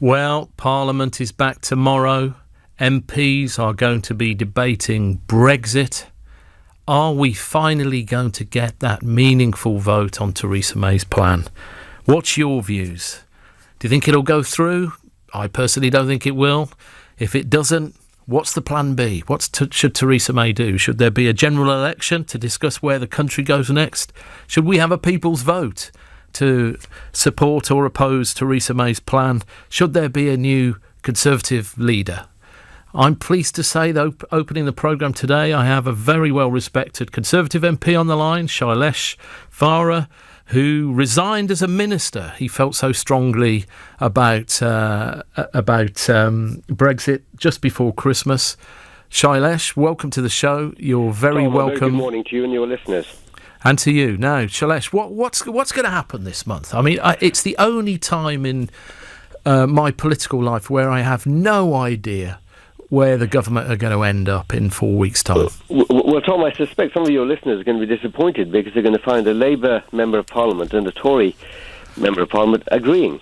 Well, Parliament is back tomorrow. MPs are going to be debating Brexit. Are we finally going to get that meaningful vote on Theresa May's plan? What's your views? Do you think it'll go through? I personally don't think it will. If it doesn't, what's the plan B? What should Theresa May do? Should there be a general election to discuss where the country goes next? Should we have a people's vote to support or oppose Theresa May's plan? Should there be a new Conservative leader? I'm pleased to say that opening the programme today, I have a very well-respected Conservative MP on the line, Shailesh Farah, who resigned as a minister. He felt so strongly about Brexit just before Christmas. Shailesh, welcome to the show. You're very welcome. Very good morning to you and your listeners. And to you. Now, Shailesh, what's going to happen this month? I mean, it's the only time in my political life where I have no idea where the government are going to end up in 4 weeks' time. Well, Tom, I suspect some of your listeners are going to be disappointed because they're going to find a Labour Member of Parliament and a Tory Member of Parliament agreeing.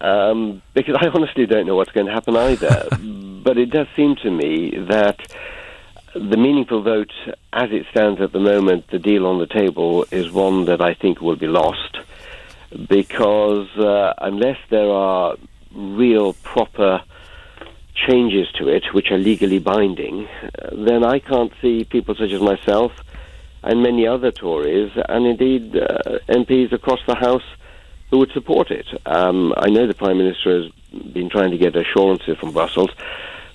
Because I honestly don't know what's going to happen either. But it does seem to me that the meaningful vote, as it stands at the moment, the deal on the table, is one that I think will be lost. Because unless there are real, proper changes to it, which are legally binding, then I can't see people such as myself and many other Tories, and indeed MPs across the House, who would support it. I know the Prime Minister has been trying to get assurances from Brussels,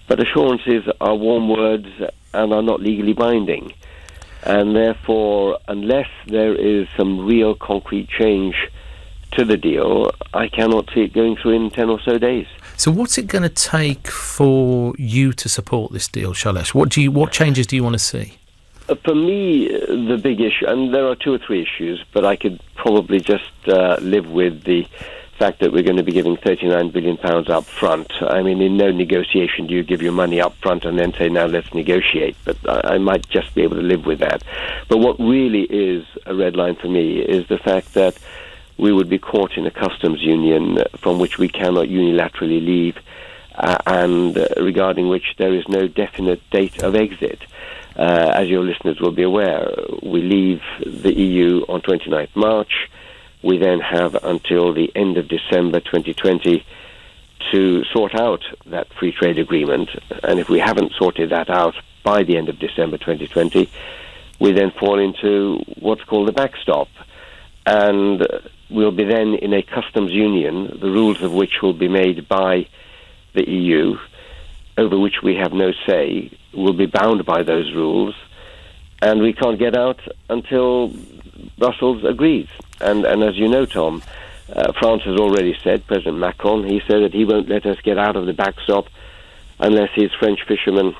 but assurances are warm words and are not legally binding. And therefore, unless there is some real concrete change to the deal, I cannot see it going through in 10 or so days. So what's it going to take for you to support this deal, Shailesh? What changes do you want to see? For me, the big issue, and there are two or three issues, but I could probably just live with the fact that we're going to be giving £39 billion up front. I mean, in no negotiation do you give your money up front and then say, now let's negotiate. But I might just be able to live with that. But what really is a red line for me is the fact that we would be caught in a customs union from which we cannot unilaterally leave, and regarding which there is no definite date of exit. As your listeners will be aware, we leave the EU on 29th March. We then have until the end of December 2020 to sort out that free trade agreement. And if we haven't sorted that out by the end of December 2020, we then fall into what's called the backstop. And we'll be then in a customs union, the rules of which will be made by the EU, over which we have no say. We'll be bound by those rules, and we can't get out until Brussels agrees. And as you know, Tom, France has already said, President Macron, he said that he won't let us get out of the backstop unless his French fishermen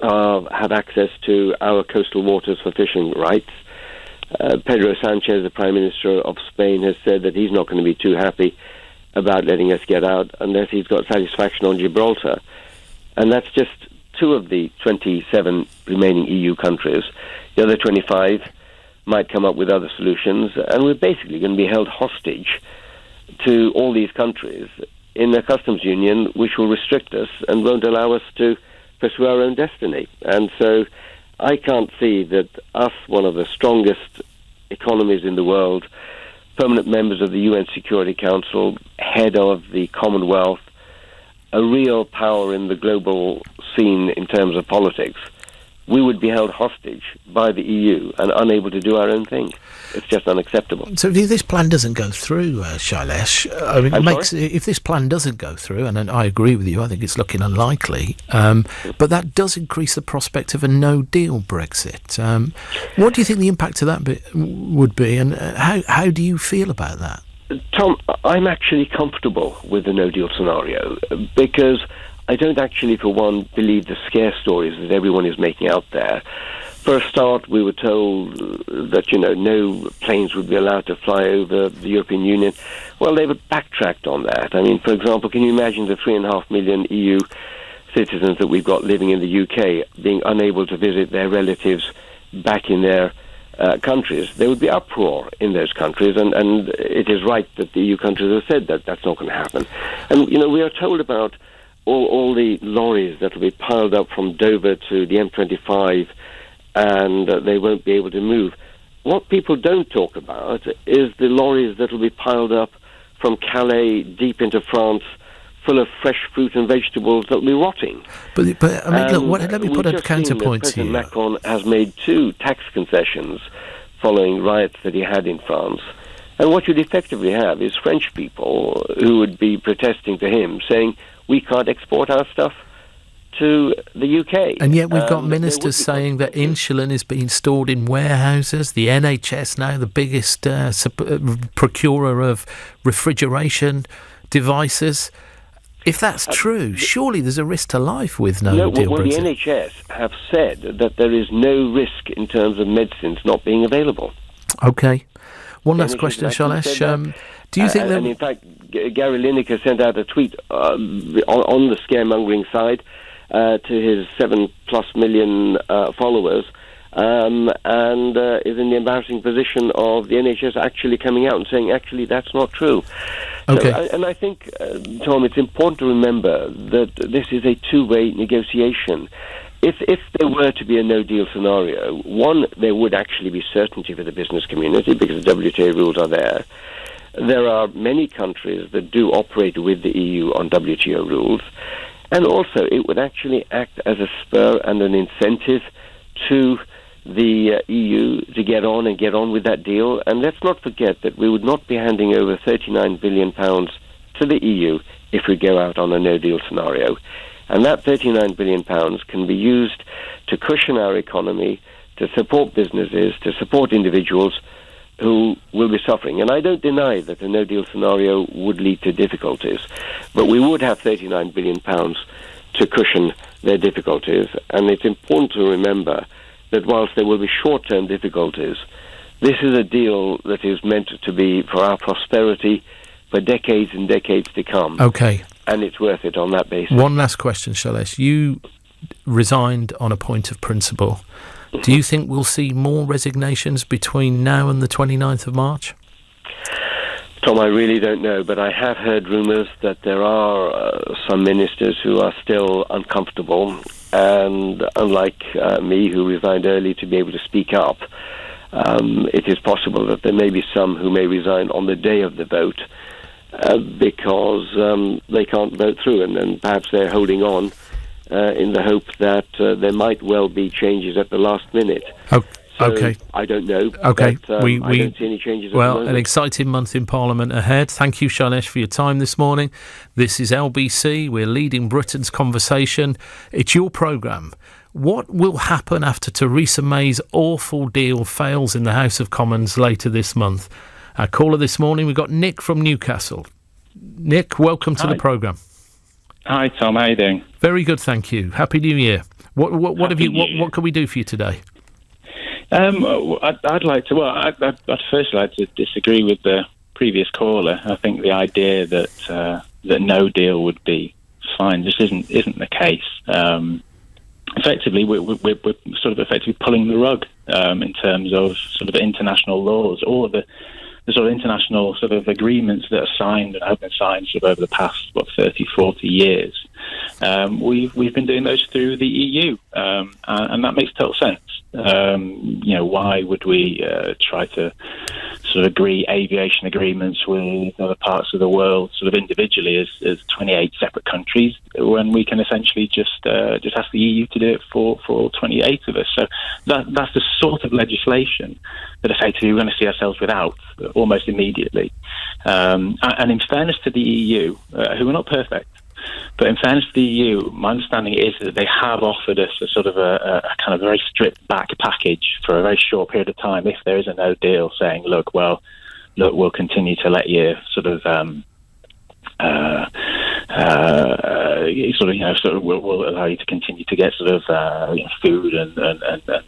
have access to our coastal waters for fishing rights. Pedro Sanchez, the Prime Minister of Spain, has said that he's not going to be too happy about letting us get out unless he's got satisfaction on Gibraltar. And that's just two of the 27 remaining EU countries. The other 25 might come up with other solutions, and we're basically going to be held hostage to all these countries in a customs union which will restrict us and won't allow us to pursue our own destiny. And so I can't see that us, one of the strongest economies in the world, permanent members of the UN Security Council, head of the Commonwealth, a real power in the global scene in terms of politics, we would be held hostage by the EU and unable to do our own thing. It's just unacceptable. So if this plan doesn't go through, Shailesh, if this plan doesn't go through, and I agree with you, I think it's looking unlikely, but that does increase the prospect of a no-deal Brexit. What do you think the impact of that would be, and how do you feel about that? Tom, I'm actually comfortable with the no-deal scenario because I don't actually, for one, believe the scare stories that everyone is making out there. For a start, we were told that, no planes would be allowed to fly over the European Union. Well, they were backtracked on that. I mean, for example, can you imagine the 3.5 million EU citizens that we've got living in the UK being unable to visit their relatives back in their countries, there would be uproar in those countries, and it is right that the EU countries have said that that's not going to happen. And, we are told about all the lorries that will be piled up from Dover to the M25, and they won't be able to move. What people don't talk about is the lorries that will be piled up from Calais deep into France, full of fresh fruit and vegetables that will be rotting. But I mean, look, let me put a counterpoint to you. President Macron has made 2 tax concessions following riots that he had in France. And what you'd effectively have is French people who would be protesting to him, saying, we can't export our stuff to the UK. And yet we've got ministers saying that insulin is being stored in warehouses. The NHS now, the biggest procurer of refrigeration devices. If that's true, surely there's a risk to life with no deal Brexit. The NHS have said that there is no risk in terms of medicines not being available. Okay. One last question, Shailesh. Do you think that... And in fact, Gary Lineker sent out a tweet on the scaremongering side to his 7+ million followers, and is in the embarrassing position of the NHS actually coming out and saying, actually, that's not true. Okay. So, and I think, Tom, it's important to remember that this is a two-way negotiation. If there were to be a no-deal scenario, one, there would actually be certainty for the business community because the WTO rules are there. There are many countries that do operate with the EU on WTO rules, and also it would actually act as a spur and an incentive to the EU to get on with that deal. And let's not forget that we would not be handing over £39 billion to the EU if we go out on a no-deal scenario. And that £39 billion can be used to cushion our economy, to support businesses, to support individuals who will be suffering. And I don't deny that a no-deal scenario would lead to difficulties, but we would have £39 billion to cushion their difficulties. And it's important to remember that whilst there will be short-term difficulties, this is a deal that is meant to be for our prosperity for decades and decades to come. Okay. And it's worth it on that basis. One last question, Shailesh. You resigned on a point of principle. Do you think we'll see more resignations between now and the 29th of March? Tom, I really don't know, but I have heard rumours that there are some ministers who are still uncomfortable, and unlike me, who resigned early to be able to speak up, it is possible that there may be some who may resign on the day of the vote because they can't vote through, and then perhaps they're holding on in the hope that there might well be changes at the last minute. Okay. I don't know. Okay. But, I don't see any changes at the moment. An exciting month in Parliament ahead. Thank you, Shailesh, for your time this morning. This is LBC. We're leading Britain's conversation. It's your programme. What will happen after Theresa May's awful deal fails in the House of Commons later this month? Our caller this morning, we've got Nick from Newcastle. Nick, welcome to the programme. Hi, Tom. How are you doing? Very good, thank you. Happy New Year. What can we do for you today? I'd like to. Well, I'd first like to disagree with the previous caller. I think the idea that no deal would be fine just isn't the case. Effectively, we're sort of effectively pulling the rug in terms of sort of international laws, or the sort of international sort of agreements that are signed and have been signed sort of over the past 30, 40 years. We've been doing those through the EU, and that makes total sense. Why would we try to sort of agree aviation agreements with other parts of the world sort of individually as 28 separate countries when we can essentially just ask the EU to do it for all 28 of us? So that's the sort of legislation that effectively we're going to see ourselves without almost immediately. And in fairness to the EU, who are not perfect, but in fairness to the EU, my understanding is that they have offered us a sort of a kind of very stripped back package for a very short period of time if there is a no deal, saying, look, we'll continue to let you sort of we'll allow you to continue to get sort of food and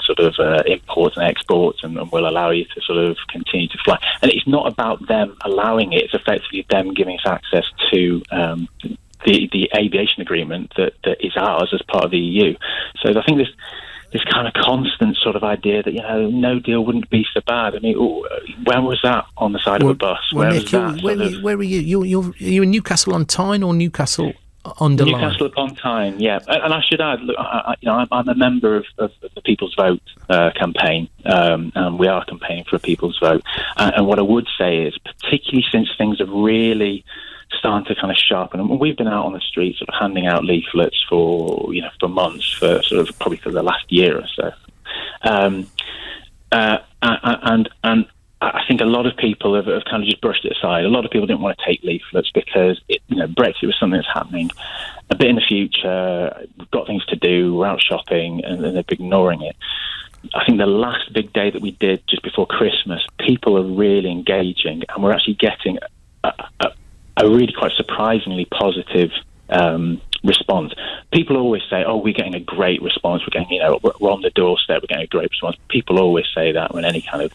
sort of imports and exports, and we'll allow you to sort of continue to fly. And it's not about them allowing it; it's effectively them giving us access to the aviation agreement that is ours as part of the EU. So I think this kind of constant sort of idea that, no deal wouldn't be so bad. I mean, when was that on the side of a bus? Well, Nick, where are you? You're in Newcastle on Tyne or Newcastle on the Line? Newcastle upon Tyne, yeah. And I should add, look, I'm a member of the People's Vote campaign, and we are campaigning for a People's Vote. And what I would say is, particularly since things have really starting to kind of sharpen, and we've been out on the streets sort of handing out leaflets for months, for sort of probably for the last year or so. And I think a lot of people have kind of just brushed it aside. A lot of people didn't want to take leaflets because Brexit was something that's happening a bit in the future. We've got things to do. We're out shopping, and they're ignoring it. I think the last big day that we did just before Christmas, people are really engaging, and we're actually getting a really quite surprisingly positive response. People always say, we're getting a great response. We're getting, we're on the doorstep. We're getting a great response. People always say that when any kind of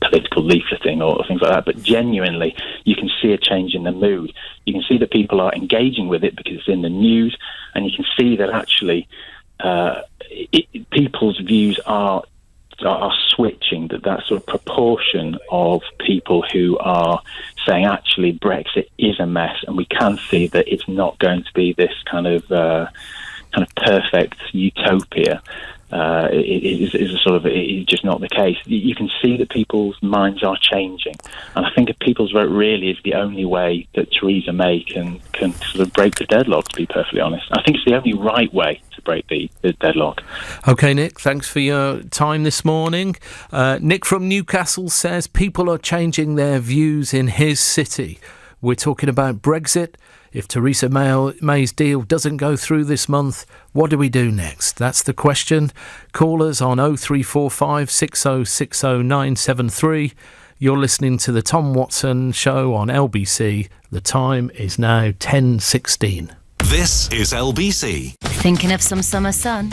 political leafleting or things like that. But genuinely, you can see a change in the mood. You can see that people are engaging with it because it's in the news, and you can see that actually people's views are switching, that sort of proportion of people who are saying actually Brexit is a mess, and we can see that it's not going to be this kind of perfect utopia. It's just not the case. You can see that people's minds are changing, and I think a People's Vote really is the only way that Theresa May can sort of break the deadlock, to be perfectly honest. I think it's the only right way to break the deadlock. OK, Nick, thanks for your time this morning. Nick from Newcastle says people are changing their views in his city. We're talking about Brexit. If Theresa May's deal doesn't go through this month, what do we do next? That's the question. Callers on 0345 6060 973. You're listening to the Tom Watson Show on LBC. The time is now 10:16. This is LBC. Thinking of some summer sun?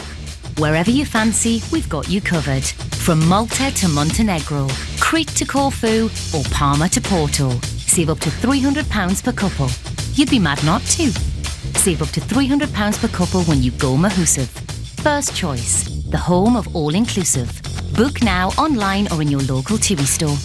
Wherever you fancy, we've got you covered. From Malta to Montenegro, Crete to Corfu, or Palma to Porto. Save up to £300 per couple. You'd be mad not to. Save up to £300 per couple when you go Mahusiv. First Choice, the home of all-inclusive. Book now online or in your local TUI store.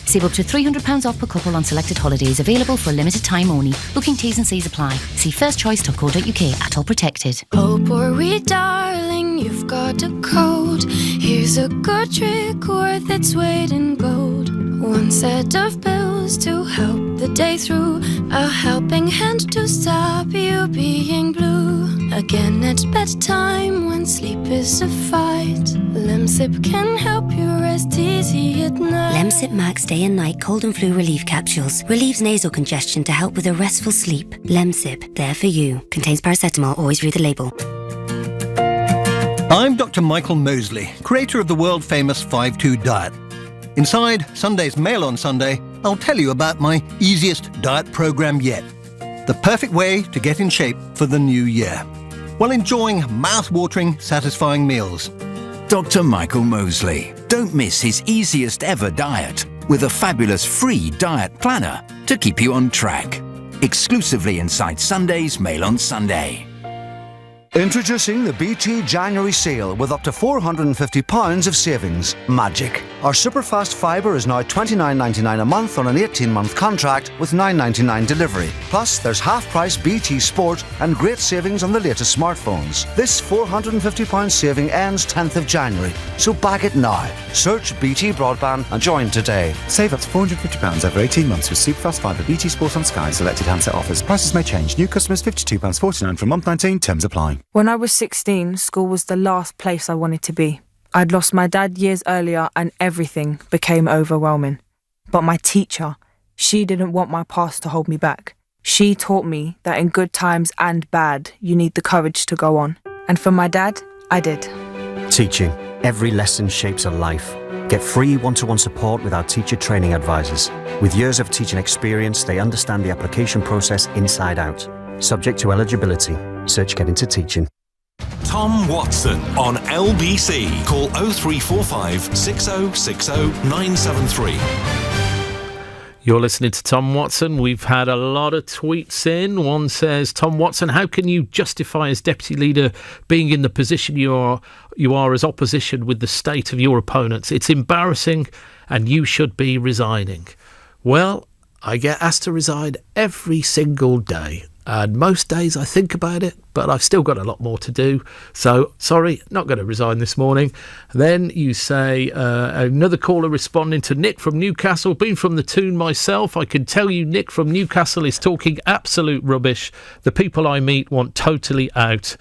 Save up to £300 off per couple on selected holidays, available for a limited time only. Booking T's and C's apply. See firstchoice.co.uk at all protected. Oh, poor darling, you've got a cold. Here's a good trick worth its weight in gold. One set of pills to help the day through. A helping hand to stop you being blue. Again at bedtime when sleep is a fight. Lemsip can help you rest easy at night. Lemsip Max Day and Night Cold and Flu Relief Capsules relieves nasal congestion to help with a restful sleep. Lemsip, there for you. Contains paracetamol, always read the label. I'm Dr. Michael Mosley, creator of the world-famous 5-2 diet. Inside Sunday's Mail on Sunday, I'll tell you about my easiest diet program yet. The perfect way to get in shape for the new year, while enjoying mouth-watering, satisfying meals. Dr. Michael Mosley. Don't miss his easiest ever diet with a fabulous free diet planner to keep you on track. Exclusively inside Sunday's Mail on Sunday. Introducing the BT January sale with up to £450 of savings. Magic. Our superfast fibre is now £29.99 a month on an 18-month contract with £9.99 delivery. Plus, there's half-price BT Sport and great savings on the latest smartphones. This £450 saving ends 10th of January, so bag it now. Search BT Broadband and join today. Save up to £450 over 18 months with superfast fibre BT Sport on Sky. Selected handset offers. Prices may change. New customers £52.49 from month 19. Terms apply. When I was 16, school was the last place I wanted to be. I'd lost my dad years earlier and everything became overwhelming. But my teacher, she didn't want my past to hold me back. She taught me that in good times and bad, you need the courage to go on. And for my dad, I did. Teaching. Every lesson shapes a life. Get free one-to-one support with our teacher training advisors. With years of teaching experience, they understand the application process inside out. Subject to eligibility. Search Get Into Teaching. Tom Watson on LBC. Call 0345 6060 973. You're listening to Tom Watson. We've had a lot of tweets in. One says, Tom Watson, how can you justify as deputy leader being in the position you are as opposition with the state of your opponents? It's embarrassing and you should be resigning. Well, I get asked to resign every single day. And most days I think about it, but I've still got a lot more to do. So, sorry, not going to resign this morning. Then you say, another caller responding to Nick from Newcastle, been from the Toon myself. I can tell you Nick from Newcastle is talking absolute rubbish. The people I meet want totally out.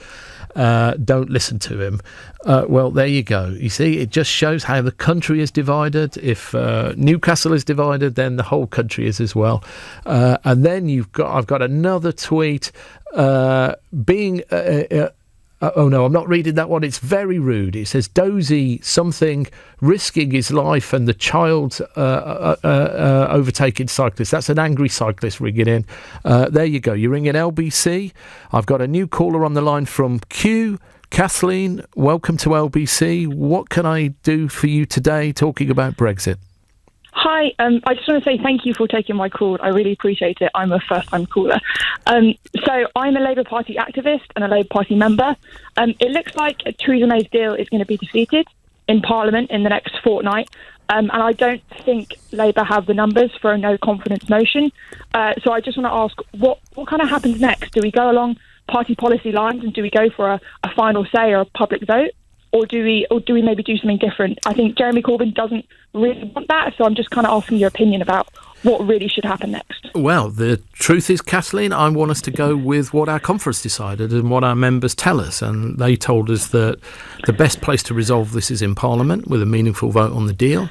Don't listen to him. Well, there you go. You see, it just shows how the country is divided. If Newcastle is divided, then the whole country is as well. And then I've got another tweet oh no, I'm not reading that one. It's very rude. It says Dozy something risking his life and the child overtaking cyclist. That's an angry cyclist ringing in. There you go. You're ringing LBC. I've got a new caller on the line from Q. Kathleen, welcome to LBC. What can I do for you today talking about Brexit? Hi, I just want to say thank you for taking my call. I really appreciate it. I'm a first-time caller. So I'm a Labour Party activist and a Labour Party member. It looks like Theresa May's deal is going to be defeated in Parliament in the next fortnight. And I don't think Labour have the numbers for a no-confidence motion. So I just want to ask, what kind of happens next? Do we go along party policy lines and do we go for a final say or a public vote? Or do we maybe do something different? I think Jeremy Corbyn doesn't really want that, so I'm just kind of asking your opinion about what really should happen next. Well, the truth is, Kathleen, I want us to go with what our conference decided and what our members tell us. And they told us that the best place to resolve this is in Parliament with a meaningful vote on the deal.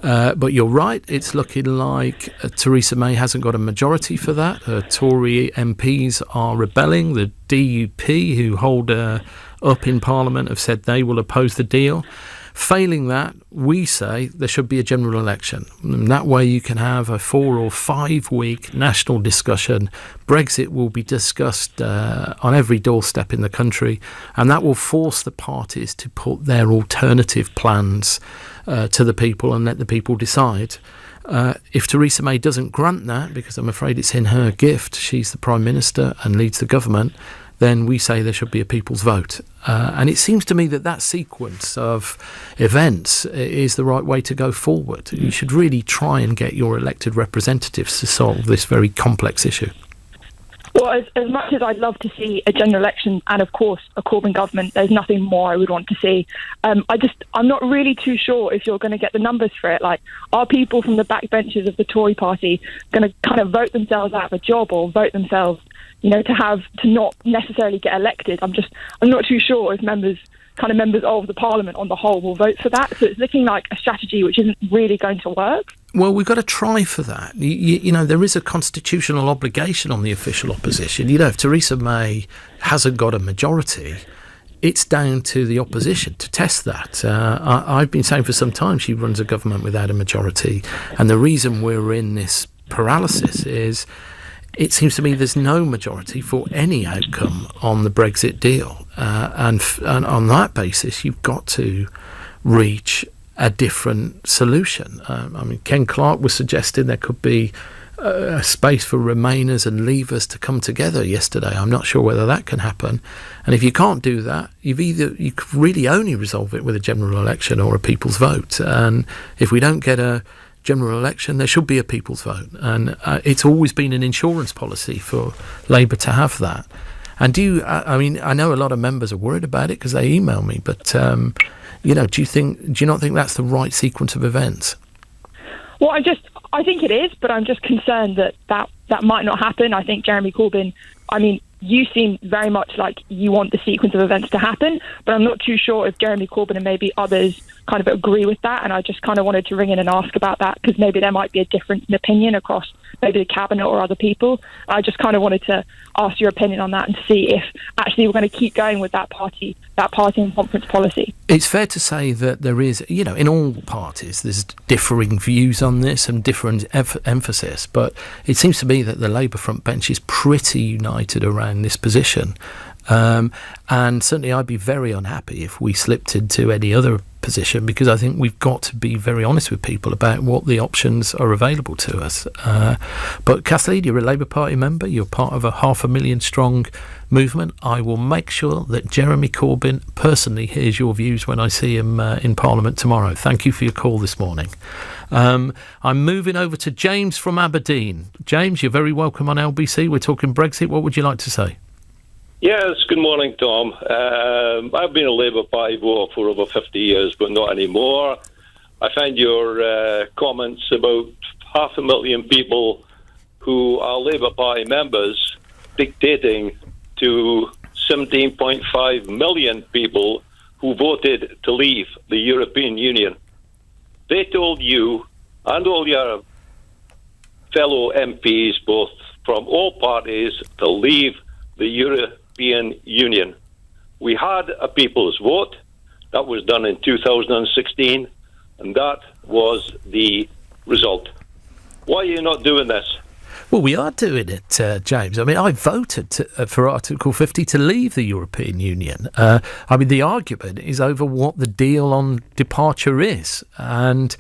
But you're right, it's looking like Theresa May hasn't got a majority for that. Her Tory MPs are rebelling. The DUP, who hold up in Parliament, have said they will oppose the deal. Failing that, we say there should be a general election. And that way you can have a 4 or 5 week national discussion. Brexit will be discussed on every doorstep in the country, and that will force the parties to put their alternative plans to the people and let the people decide. If Theresa May doesn't grant that, because I'm afraid it's in her gift, she's the Prime Minister and leads the government, then we say there should be a people's vote. And it seems to me that sequence of events is the right way to go forward. You should really try and get your elected representatives to solve this very complex issue. Well, as much as I'd love to see a general election and, of course, a Corbyn government, there's nothing more I would want to see. I'm not really too sure if you're going to get the numbers for it. Like, are people from the backbenches of the Tory party going to kind of vote themselves out of a job or vote themselves, to not necessarily get elected? I'm not too sure if members of the Parliament on the whole will vote for that. So it's looking like a strategy which isn't really going to work. Well, we've got to try for that. There is a constitutional obligation on the official opposition. If Theresa May hasn't got a majority, it's down to the opposition to test that. I've been saying for some time she runs a government without a majority. And the reason we're in this paralysis is it seems to me there's no majority for any outcome on the Brexit deal. And on that basis, you've got to reach a different solution. Ken Clarke was suggesting there could be a space for Remainers and Leavers to come together yesterday. I'm not sure whether that can happen. And if you can't do that, you could really only resolve it with a general election or a people's vote. And if we don't get a general election, there should be a people's vote. And it's always been an insurance policy for Labour to have that. And I know a lot of members are worried about it because they email me, but do you not think that's the right sequence of events? Well, I think it is, but I'm just concerned that might not happen. I think Jeremy Corbyn, you seem very much like you want the sequence of events to happen, but I'm not too sure if Jeremy Corbyn and maybe others kind of agree with that. And I just kind of wanted to ring in and ask about that because maybe there might be a difference in opinion across maybe the cabinet or other people. I just kind of wanted to ask your opinion on that and see if actually we're going to keep going with that party and conference policy. It's fair to say that there is, in all parties, there's differing views on this and different emphasis, but it seems to me that the Labour front bench is pretty united around this position. And certainly I'd be very unhappy if we slipped into any other position, because I think we've got to be very honest with people about what the options are available to us. But Kathleen, you're a Labour Party member. You're part of a 500,000 strong movement. I will make sure that Jeremy Corbyn personally hears your views when I see him in Parliament tomorrow. Thank you for your call this morning. I'm moving over to James from Aberdeen. James, you're very welcome on LBC. We're talking Brexit. What would you like to say? Yes, good morning, Tom. I've been a Labour Party voter for over 50 years, but not anymore. I find your comments about 500,000 people who are Labour Party members dictating to 17.5 million people who voted to leave the European Union. They told you and all your fellow MPs, both from all parties, to leave the European Union. We had a people's vote. That was done in 2016, and that was the result. Why are you not doing this? Well, we are doing it, James. I mean, I voted for Article 50 to leave the European Union. I mean, the argument is over what the deal on departure is, and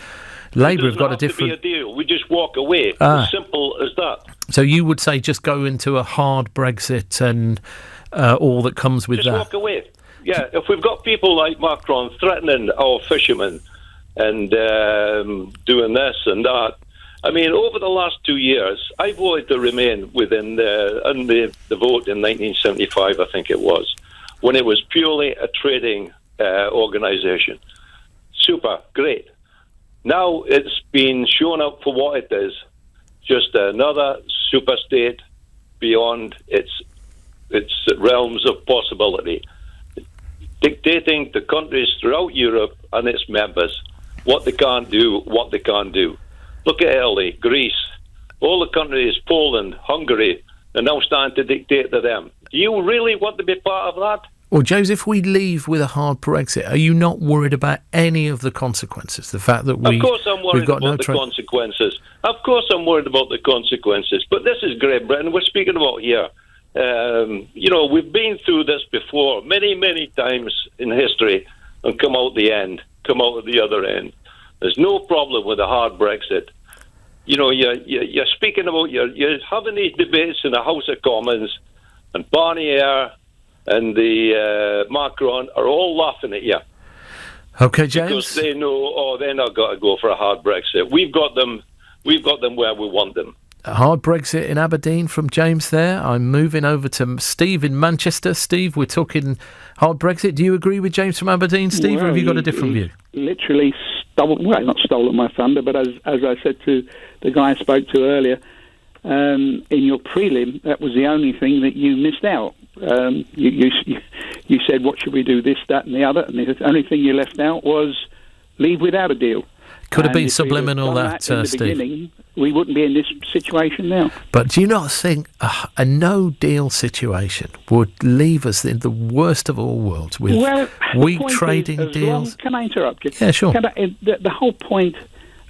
Labour have got a different... It doesn't have to be a deal. We just walk away. As simple as that. So you would say just go into a hard Brexit and all that comes with that? Just walk away. Yeah, if we've got people like Macron threatening our fishermen and doing this and that. I mean, over the last 2 years, I voted to remain within the vote in 1975, I think it was, when it was purely a trading organisation. Super, great. Now it's been shown up for what it is, just another super state beyond its realms of possibility, dictating to countries throughout Europe and its members what they can't do, what they can't do. Look at Italy, Greece, all the countries, Poland, Hungary, are now starting to dictate to them. Do you really want to be part of that? Well, James, if we leave with a hard Brexit, are you not worried about any of the consequences? The fact that Of course I'm worried about the consequences. Of course I'm worried about the consequences. But this is Great Britain we're speaking about here. We've been through this before many, many times in history and come out at the other end. There's no problem with a hard Brexit. You know, you're speaking about, you're having these debates in the House of Commons, and Barnier and the Macron are all laughing at you. Okay, James. Because they know, they're not going to go for a hard Brexit. We've got them where we want them. A hard Brexit in Aberdeen from James there. I'm moving over to Steve in Manchester. Steve, we're talking hard Brexit. Do you agree with James from Aberdeen, Steve, or have you got a different view? Literally not stolen my thunder, but as I said to the guy I spoke to earlier, in your prelim, that was the only thing that you missed out. You said, what should we do, this, that and the other, and the only thing you left out was leave without a deal. Could have been subliminal, that, Steve. Beginning, we wouldn't be in this situation now. But do you not think a no-deal situation would leave us in the worst of all worlds with weak trading deals? Can I interrupt you? Yeah, sure. The whole point,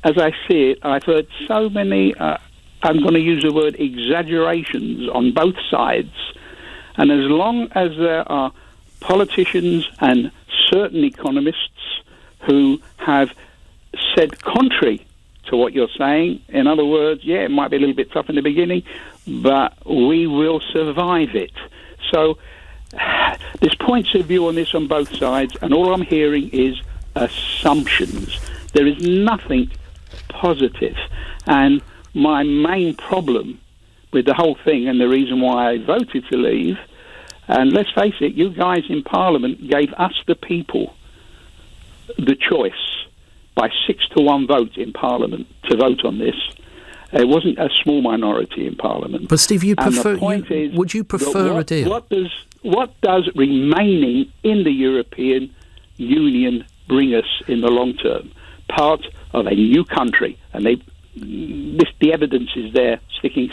as I see it, I've heard so many, I'm going to use the word exaggerations on both sides. And as long as there are politicians and certain economists who have said contrary to what you're saying, in other words, it might be a little bit tough in the beginning, but we will survive it. So there's points of view on this on both sides, and all I'm hearing is assumptions. There is nothing positive. And my main problem with the whole thing, and the reason why I voted to leave, and let's face it, you guys in Parliament gave us, the people, the choice by 6-1 vote in Parliament to vote on this. It wasn't a small minority in Parliament. But Steve, would you prefer a deal? What does remaining in the European Union bring us in the long term? Part of a new country, and the evidence is there, facing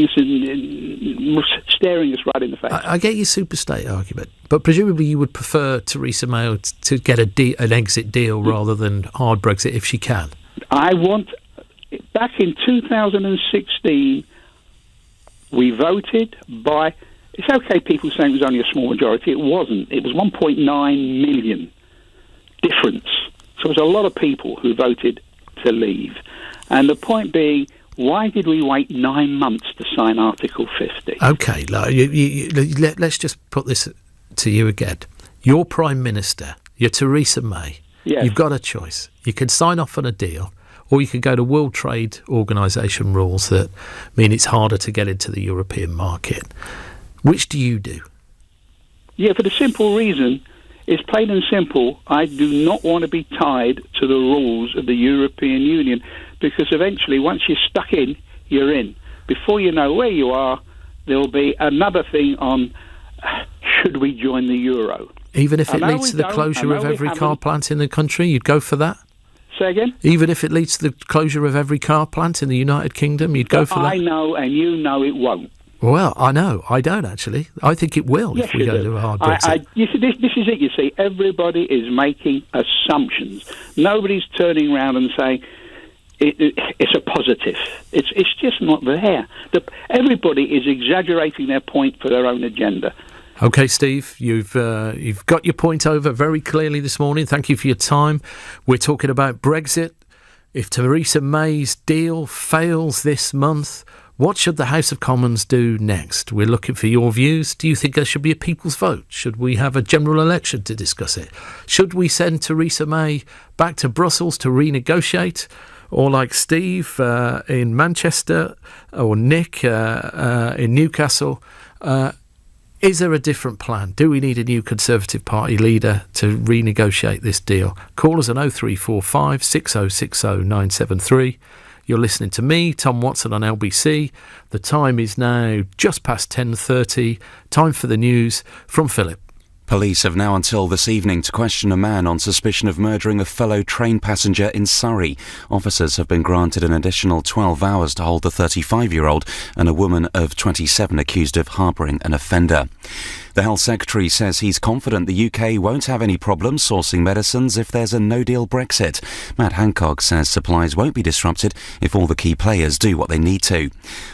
us and staring us right in the face. I get your superstate argument, but presumably you would prefer Theresa May to get an exit deal rather than hard Brexit if she can. Back in 2016, we voted by it's okay people saying it was only a small majority. It wasn't. It was 1.9 million difference. So it was a lot of people who voted to leave. And the point being, why did we wait 9 months to sign Article 50? OK, let's just put this to you again. You're Prime Minister. You're Theresa May. Yes. You've got a choice. You can sign off on a deal, or you could go to World Trade Organisation rules that mean it's harder to get into the European market. Which do you do? Yeah, for the simple reason, it's plain and simple, I do not want to be tied to the rules of the European Union, because eventually, once you're stuck in, you're in. Before you know where you are, there'll be another thing on, should we join the euro? Even if it leads to the closure of every car plant in the country, you'd go for that? Say again? Even if it leads to the closure of every car plant in the United Kingdom, you'd go for that? I know, and you know it won't. Well, I know. I don't, actually. I think it will if we go to a hard Brexit. You see, this is it, you see. Everybody is making assumptions. Nobody's turning around and saying, it's a positive. It's just not there. Everybody is exaggerating their point for their own agenda. OK, Steve, you've got your point over very clearly this morning. Thank you for your time. We're talking about Brexit. If Theresa May's deal fails this month, what should the House of Commons do next? We're looking for your views. Do you think there should be a people's vote? Should we have a general election to discuss it? Should we send Theresa May back to Brussels to renegotiate? Or like Steve in Manchester or Nick in Newcastle, is there a different plan? Do we need a new Conservative Party leader to renegotiate this deal? Call us on 0345 6060 973. You're listening to me, Tom Watson, on LBC. The time is now just past 10:30. Time for the news from Philip. Police have now until this evening to question a man on suspicion of murdering a fellow train passenger in Surrey. Officers have been granted an additional 12 hours to hold the 35-year-old and a woman of 27 accused of harbouring an offender. The Health Secretary says he's confident the UK won't have any problems sourcing medicines if there's a no-deal Brexit. Matt Hancock says supplies won't be disrupted if all the key players do what they need to.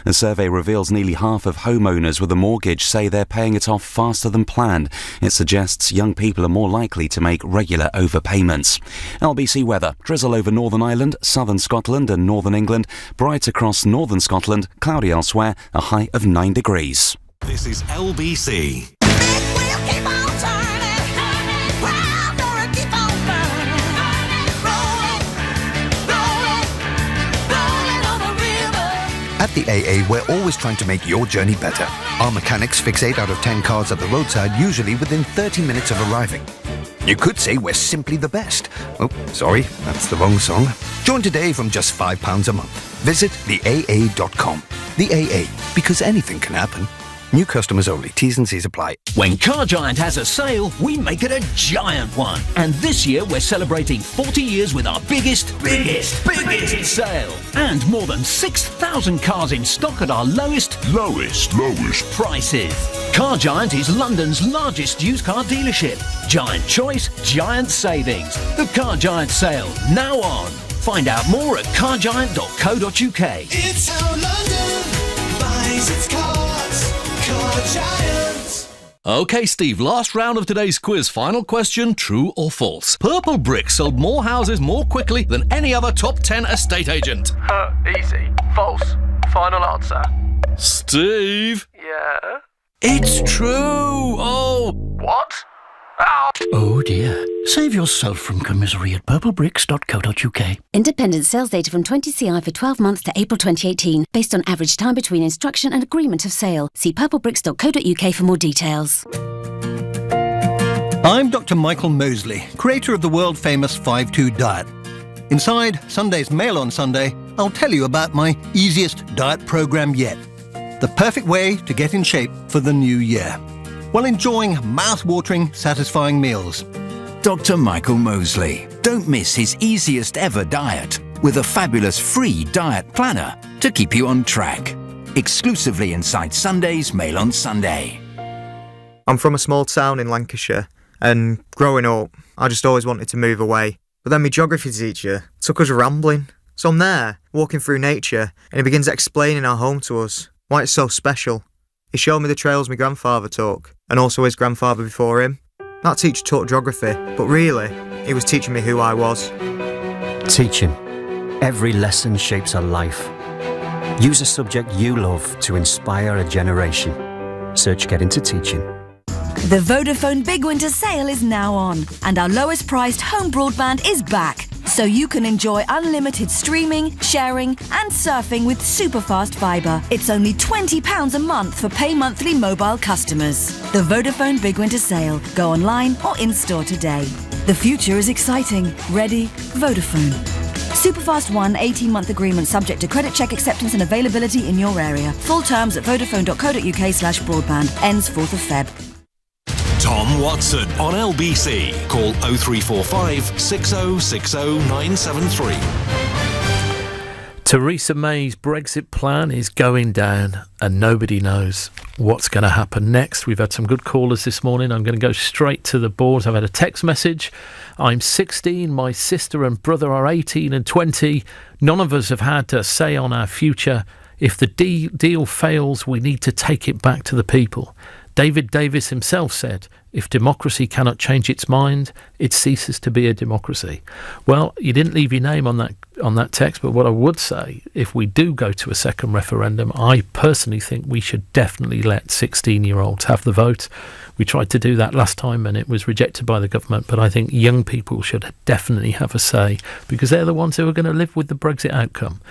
A survey reveals nearly half of homeowners with a mortgage say they're paying it off faster than planned. It suggests young people are more likely to make regular overpayments. LBC weather. Drizzle over Northern Ireland, southern Scotland and northern England. Bright across northern Scotland, cloudy elsewhere, a high of 9 degrees. This is LBC. At the AA, we're always trying to make your journey better. Our mechanics fix 8 out of 10 cars at the roadside, usually within 30 minutes of arriving. You could say we're simply the best. Oh, sorry, that's the wrong song. Join today from just £5 a month. Visit theaa.com. The AA, because anything can happen. New customers only. T's and C's apply. When Car Giant has a sale, we make it a giant one. And this year we're celebrating 40 years with our biggest sale. And more than 6,000 cars in stock at our lowest prices. Car Giant is London's largest used car dealership. Giant choice, giant savings. The Car Giant sale, now on. Find out more at cargiant.co.uk. It's how London buys its cars. Car Giant. OK, Steve, last round of today's quiz. Final question, true or false? Purple Brick sold more houses more quickly than any other top 10 estate agent. Easy. False. Final answer. Steve? Yeah? It's true! Oh! What? Ow! Oh dear. Save yourself from commisery at purplebricks.co.uk. Independent sales data from 20CI for 12 months to April 2018, based on average time between instruction and agreement of sale. See purplebricks.co.uk for more details. I'm Dr. Michael Mosley, creator of the world-famous 5-2 diet. Inside Sunday's Mail on Sunday, I'll tell you about my easiest diet program yet. The perfect way to get in shape for the new year, while enjoying mouth-watering, satisfying meals. Dr. Michael Mosley. Don't miss his easiest ever diet with a fabulous free diet planner to keep you on track. Exclusively inside Sunday's Mail on Sunday. I'm from a small town in Lancashire, and growing up, I just always wanted to move away. But then my geography teacher took us rambling. So I'm there, walking through nature, and he begins explaining our home to us, why it's so special. He showed me the trails my grandfather took, and also his grandfather before him. That teacher taught geography, but really, he was teaching me who I was. Teaching. Every lesson shapes a life. Use a subject you love to inspire a generation. Search Get Into Teaching. The Vodafone Big Winter Sale is now on, and our lowest priced home broadband is back. So you can enjoy unlimited streaming, sharing and surfing with superfast fibre. It's only £20 a month for pay monthly mobile customers. The Vodafone Big Winter Sale. Go online or in-store today. The future is exciting. Ready? Vodafone. Superfast One 18-month agreement subject to credit check acceptance and availability in your area. Full terms at vodafone.co.uk/broadband. Ends 4th of Feb. Tom Watson on LBC. Call 0345 6060 973. Theresa May's Brexit plan is going down and nobody knows what's going to happen next. We've had some good callers this morning. I'm going to go straight to the board. I've had a text message. I'm 16. My sister and brother are 18 and 20. None of us have had a say on our future. If the deal fails, we need to take it back to the people. David Davis himself said, if democracy cannot change its mind, it ceases to be a democracy. Well, you didn't leave your name on that text, but what I would say, if we do go to a second referendum, I personally think we should definitely let 16-year-olds have the vote. We tried to do that last time and it was rejected by the government, but I think young people should definitely have a say because they're the ones who are going to live with the Brexit outcome.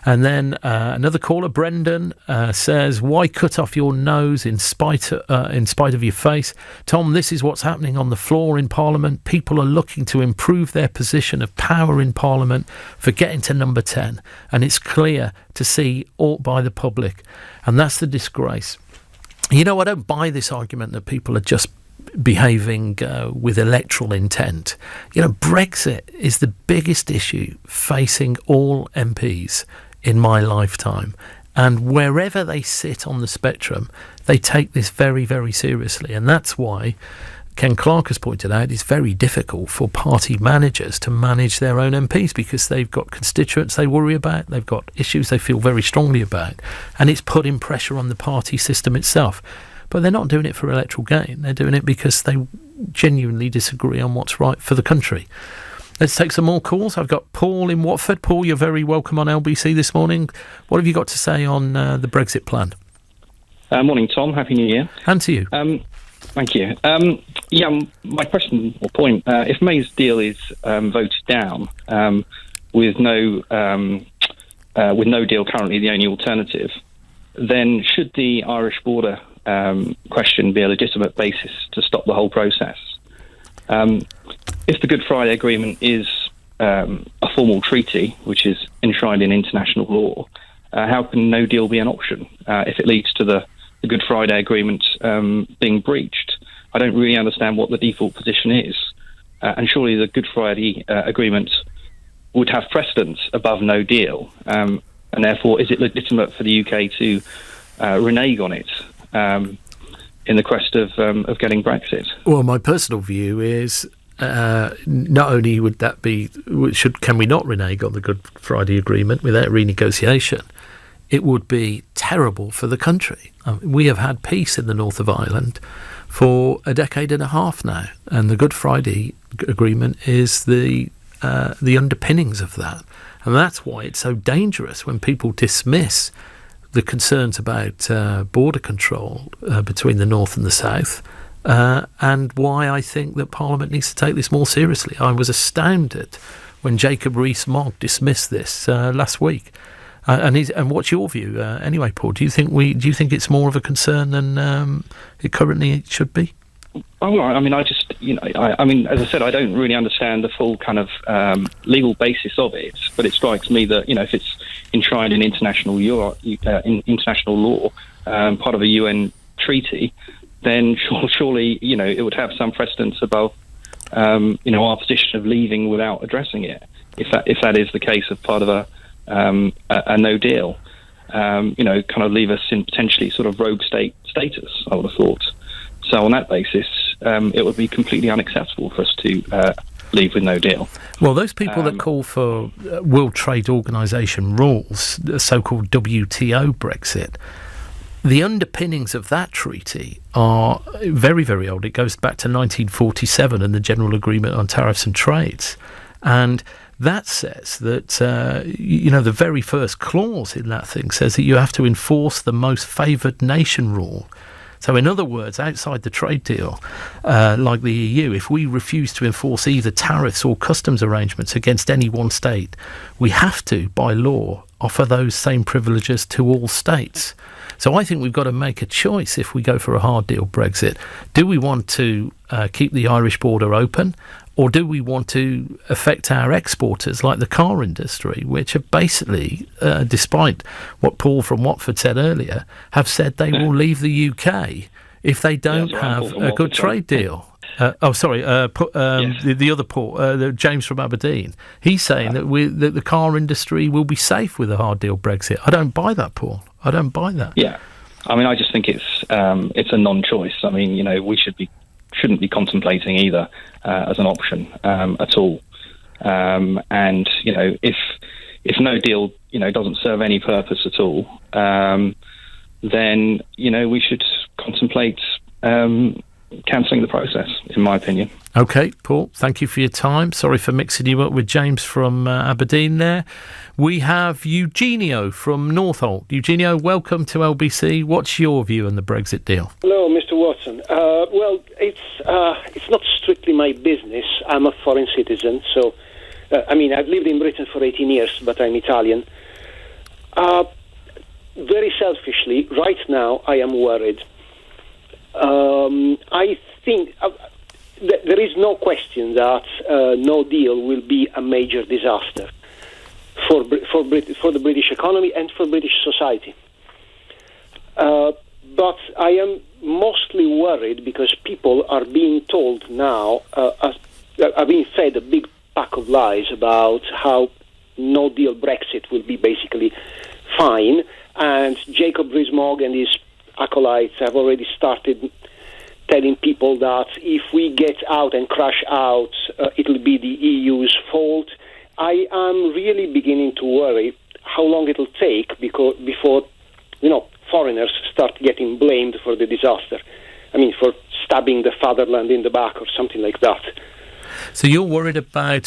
And then another caller, Brendan, says, why cut off your nose in spite of your face? Tom, this is what's happening on the floor in Parliament. People are looking to improve their position of power in Parliament for getting to number 10. And it's clear to see all by the public. And that's the disgrace. You know, I don't buy this argument that people are just behaving with electoral intent. You know, Brexit is the biggest issue facing all MPs in my lifetime. And wherever they sit on the spectrum, they take this very, very seriously. And that's why Ken Clark has pointed out it's very difficult for party managers to manage their own MPs because they've got constituents they worry about, they've got issues they feel very strongly about, and it's putting pressure on the party system itself. But they're not doing it for electoral gain, they're doing it because they genuinely disagree on what's right for the country. Let's take some more calls. I've got Paul in Watford. Paul, you're very welcome on LBC this morning. What have you got to say on the Brexit plan? Morning, Tom. Happy New Year. And to you. Thank you. My question or point, if May's deal is voted down with no deal currently the only alternative, then should the Irish border question be a legitimate basis to stop the whole process? If the Good Friday Agreement is a formal treaty, which is enshrined in international law, how can no deal be an option if it leads to the Good Friday Agreement being breached? I don't really understand what the default position is. And surely the Good Friday Agreement would have precedence above no deal. And therefore, is it legitimate for the UK to renege on it in the quest of getting Brexit? Well, my personal view is not only would that be, can we not renege on the Good Friday Agreement without renegotiation, it would be terrible for the country. We have had peace in the north of Ireland for a decade and a half now, and the Good Friday Agreement is the underpinnings of that. And that's why it's so dangerous when people dismiss the concerns about border control between the north and the south, and why I think that Parliament needs to take this more seriously. I was astounded when Jacob Rees-Mogg dismissed this last week. And what's your view anyway, Paul? Do you think it's more of a concern than it currently should be? Oh, I mean, as I said, I don't really understand the full kind of legal basis of it, but it strikes me that, if it's enshrined in international law, part of a UN treaty, then surely, it would have some precedence above, our position of leaving without addressing it, if that is the case of part of a no deal, kind of leave us in potentially sort of rogue state status, I would have thought. So on that basis, it would be completely unacceptable for us to leave with no deal. Well, those people that call for World Trade Organization rules, the so-called WTO Brexit, the underpinnings of that treaty are very, very old. It goes back to 1947 and the General Agreement on Tariffs and Trades. And that says that, the very first clause in that thing says that you have to enforce the most favoured nation rule. So in other words, outside the trade deal, like the EU, if we refuse to enforce either tariffs or customs arrangements against any one state, we have to, by law, offer those same privileges to all states. So I think we've got to make a choice if we go for a hard deal Brexit. Do we want to keep the Irish border open, or do we want to affect our exporters like the car industry, which have basically, despite what Paul from Watford said earlier, have said they will leave the UK if they don't have a good trade deal? The other Paul, James from Aberdeen, he's saying that the car industry will be safe with a hard deal Brexit. I don't buy that, Paul. I don't buy that. Yeah, I mean, I just think it's a non-choice. I mean, we shouldn't be contemplating either as an option at all. And if no deal doesn't serve any purpose at all, then we should contemplate cancelling the process, in my opinion. OK, Paul, thank you for your time. Sorry for mixing you up with James from Aberdeen there. We have Eugenio from Northolt. Eugenio, welcome to LBC. What's your view on the Brexit deal? Hello, Mr. Watson. Well, it's not strictly my business. I'm a foreign citizen, so I've lived in Britain for 18 years, but I'm Italian. Very selfishly, right now, I am worried. I think there is no question that no deal will be a major disaster for the British economy and for British society. But I am mostly worried because people are being told now, are being fed a big pack of lies about how no deal Brexit will be basically fine, and Jacob Rees-Mogg and his acolytes have already started telling people that if we get out and crash out, it'll be the EU's fault. I am really beginning to worry how long it'll take before foreigners start getting blamed for the disaster. I mean, for stabbing the fatherland in the back or something like that. So you're worried about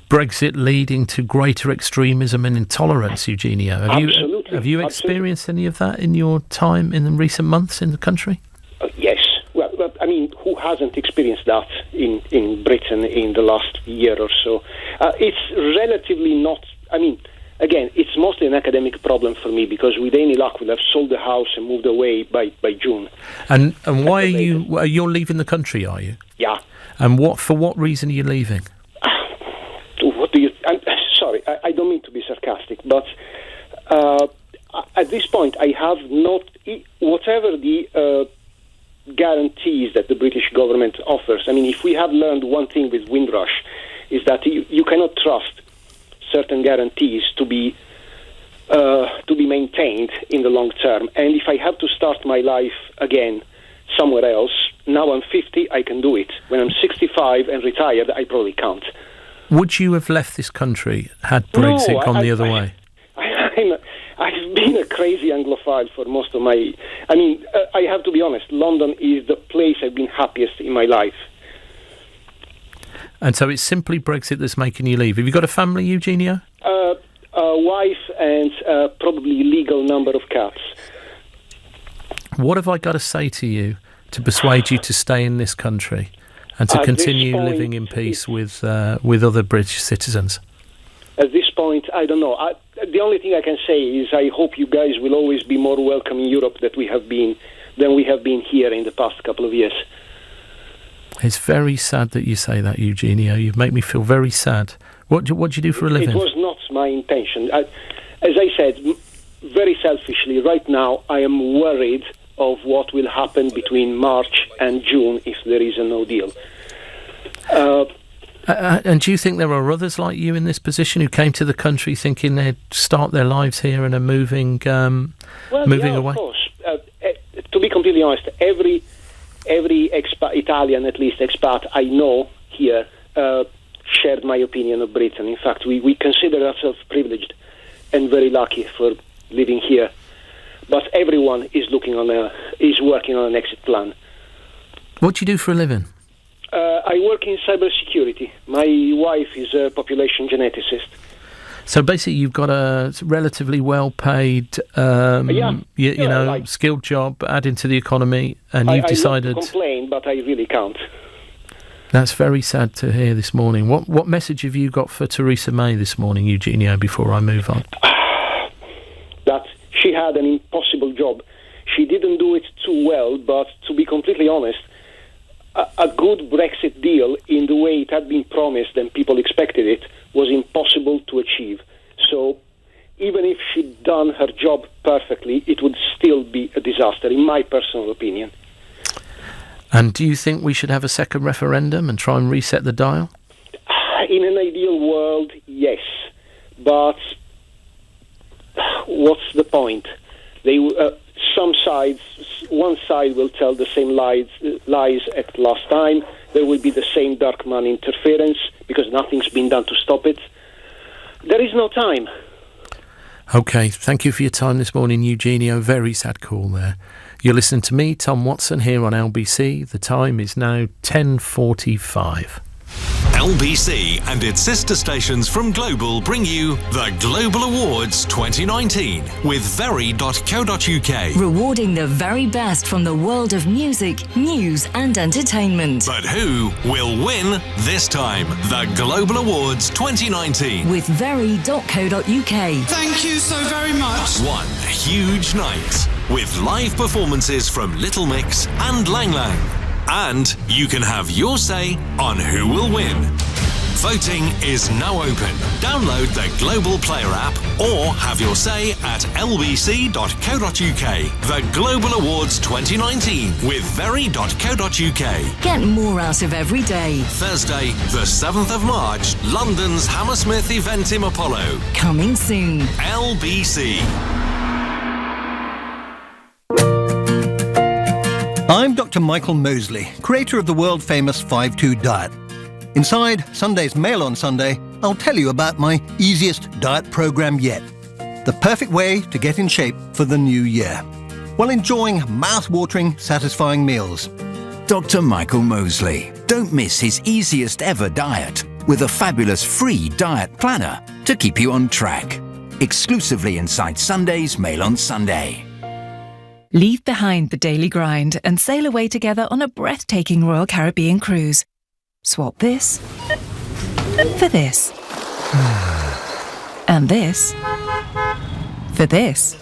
Brexit leading to greater extremism and intolerance, Eugenio? Have you experienced any of that in your time in the recent months in the country? Yes. Well, who hasn't experienced that in Britain in the last year or so? It's relatively not... again, it's mostly an academic problem for me because with any luck we'll have sold the house and moved away by June. And why you're leaving the country, are you? Yeah. And for what reason are you leaving? What do you... sorry, I don't mean to be sarcastic, but at this point I have not... Whatever the guarantees that the British government offers, if we have learned one thing with Windrush, is that you cannot trust certain guarantees to be maintained in the long term. And if I have to start my life again somewhere else, now I'm 50, I can do it. When I'm 65 and retired, I probably can't. Would you have left this country had Brexit gone the other way? I've been a crazy Anglophile for most of my... I have to be honest, London is the place I've been happiest in my life. And so it's simply Brexit that's making you leave. Have you got a family, Eugenio? A wife and probably legal number of cats. What have I got to say to you to persuade you to stay in this country and to continue living in peace with other British citizens? At this point, I don't know. The only thing I can say is I hope you guys will always be more welcome in Europe than we have been here in the past couple of years. It's very sad that you say that, Eugenio. You make me feel very sad. What do you do for a living? It was not my intention. As I said, very selfishly, right now I am worried of what will happen between March and June if there is a no deal. And do you think there are others like you in this position who came to the country thinking they'd start their lives here and are moving away? Of course. To be completely honest, every Italian, at least expat I know here, shared my opinion of Britain. In fact, we consider ourselves privileged and very lucky for living here. but everyone is working on an exit plan. What do you do for a living? I work in cybersecurity. My wife is a population geneticist. So basically, you've got a relatively well-paid, skilled job, adding to the economy, and you've decided. I love to complain, but I really can't. That's very sad to hear this morning. What message have you got for Theresa May this morning, Eugenio? Before I move on, that she had an impossible job. She didn't do it too well, but to be completely honest, a good Brexit deal in the way it had been promised and people expected it was impossible to achieve. So even if she'd done her job perfectly, it would still be a disaster, in my personal opinion. And do you think we should have a second referendum and try and reset the dial? In an ideal world, yes. But what's the point? One side will tell the same lies at last time. There will be the same dark money interference because nothing's been done to stop it. There is no time. OK, thank you for your time this morning, Eugenio. Very sad call there. You're listening to me, Tom Watson, here on LBC. The time is now 10:45. LBC and its sister stations from Global bring you the Global Awards 2019 with very.co.uk. Rewarding the very best from the world of music, news and entertainment. But who will win this time? The Global Awards 2019. With very.co.uk. Thank you so very much. One huge night with live performances from Little Mix and Lang Lang. And you can have your say on who will win. Voting is now open. Download the Global Player app or have your say at lbc.co.uk. The Global Awards 2019 with very.co.uk. Get more out of every day. Thursday, the 7th of March, London's Hammersmith event in Apollo. Coming soon. LBC. I'm Dr. Michael Mosley, creator of the world-famous 5-2 diet. Inside Sunday's Mail on Sunday, I'll tell you about my easiest diet program yet. The perfect way to get in shape for the new year, while enjoying mouth-watering, satisfying meals. Dr. Michael Mosley. Don't miss his easiest ever diet with a fabulous free diet planner to keep you on track. Exclusively inside Sunday's Mail on Sunday. Leave behind the daily grind and sail away together on a breathtaking Royal Caribbean cruise. Swap this for this. And this for this.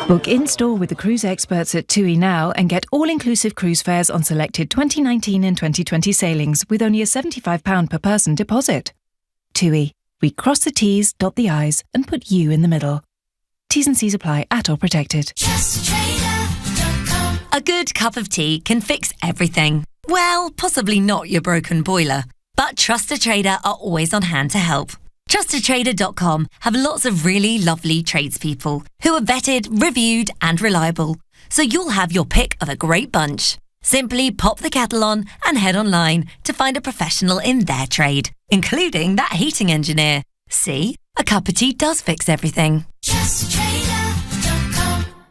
Book in-store with the cruise experts at TUI now and get all-inclusive cruise fares on selected 2019 and 2020 sailings with only a £75 per person deposit. TUI. We cross the T's, dot the I's and put you in the middle. T's and C's apply at or protected. A good cup of tea can fix everything. Well, possibly not your broken boiler, but Trusted Trader are always on hand to help. TrustedTrader.com have lots of really lovely tradespeople who are vetted, reviewed and reliable, so you'll have your pick of a great bunch. Simply pop the kettle on and head online to find a professional in their trade, including that heating engineer. See? A cup of tea does fix everything.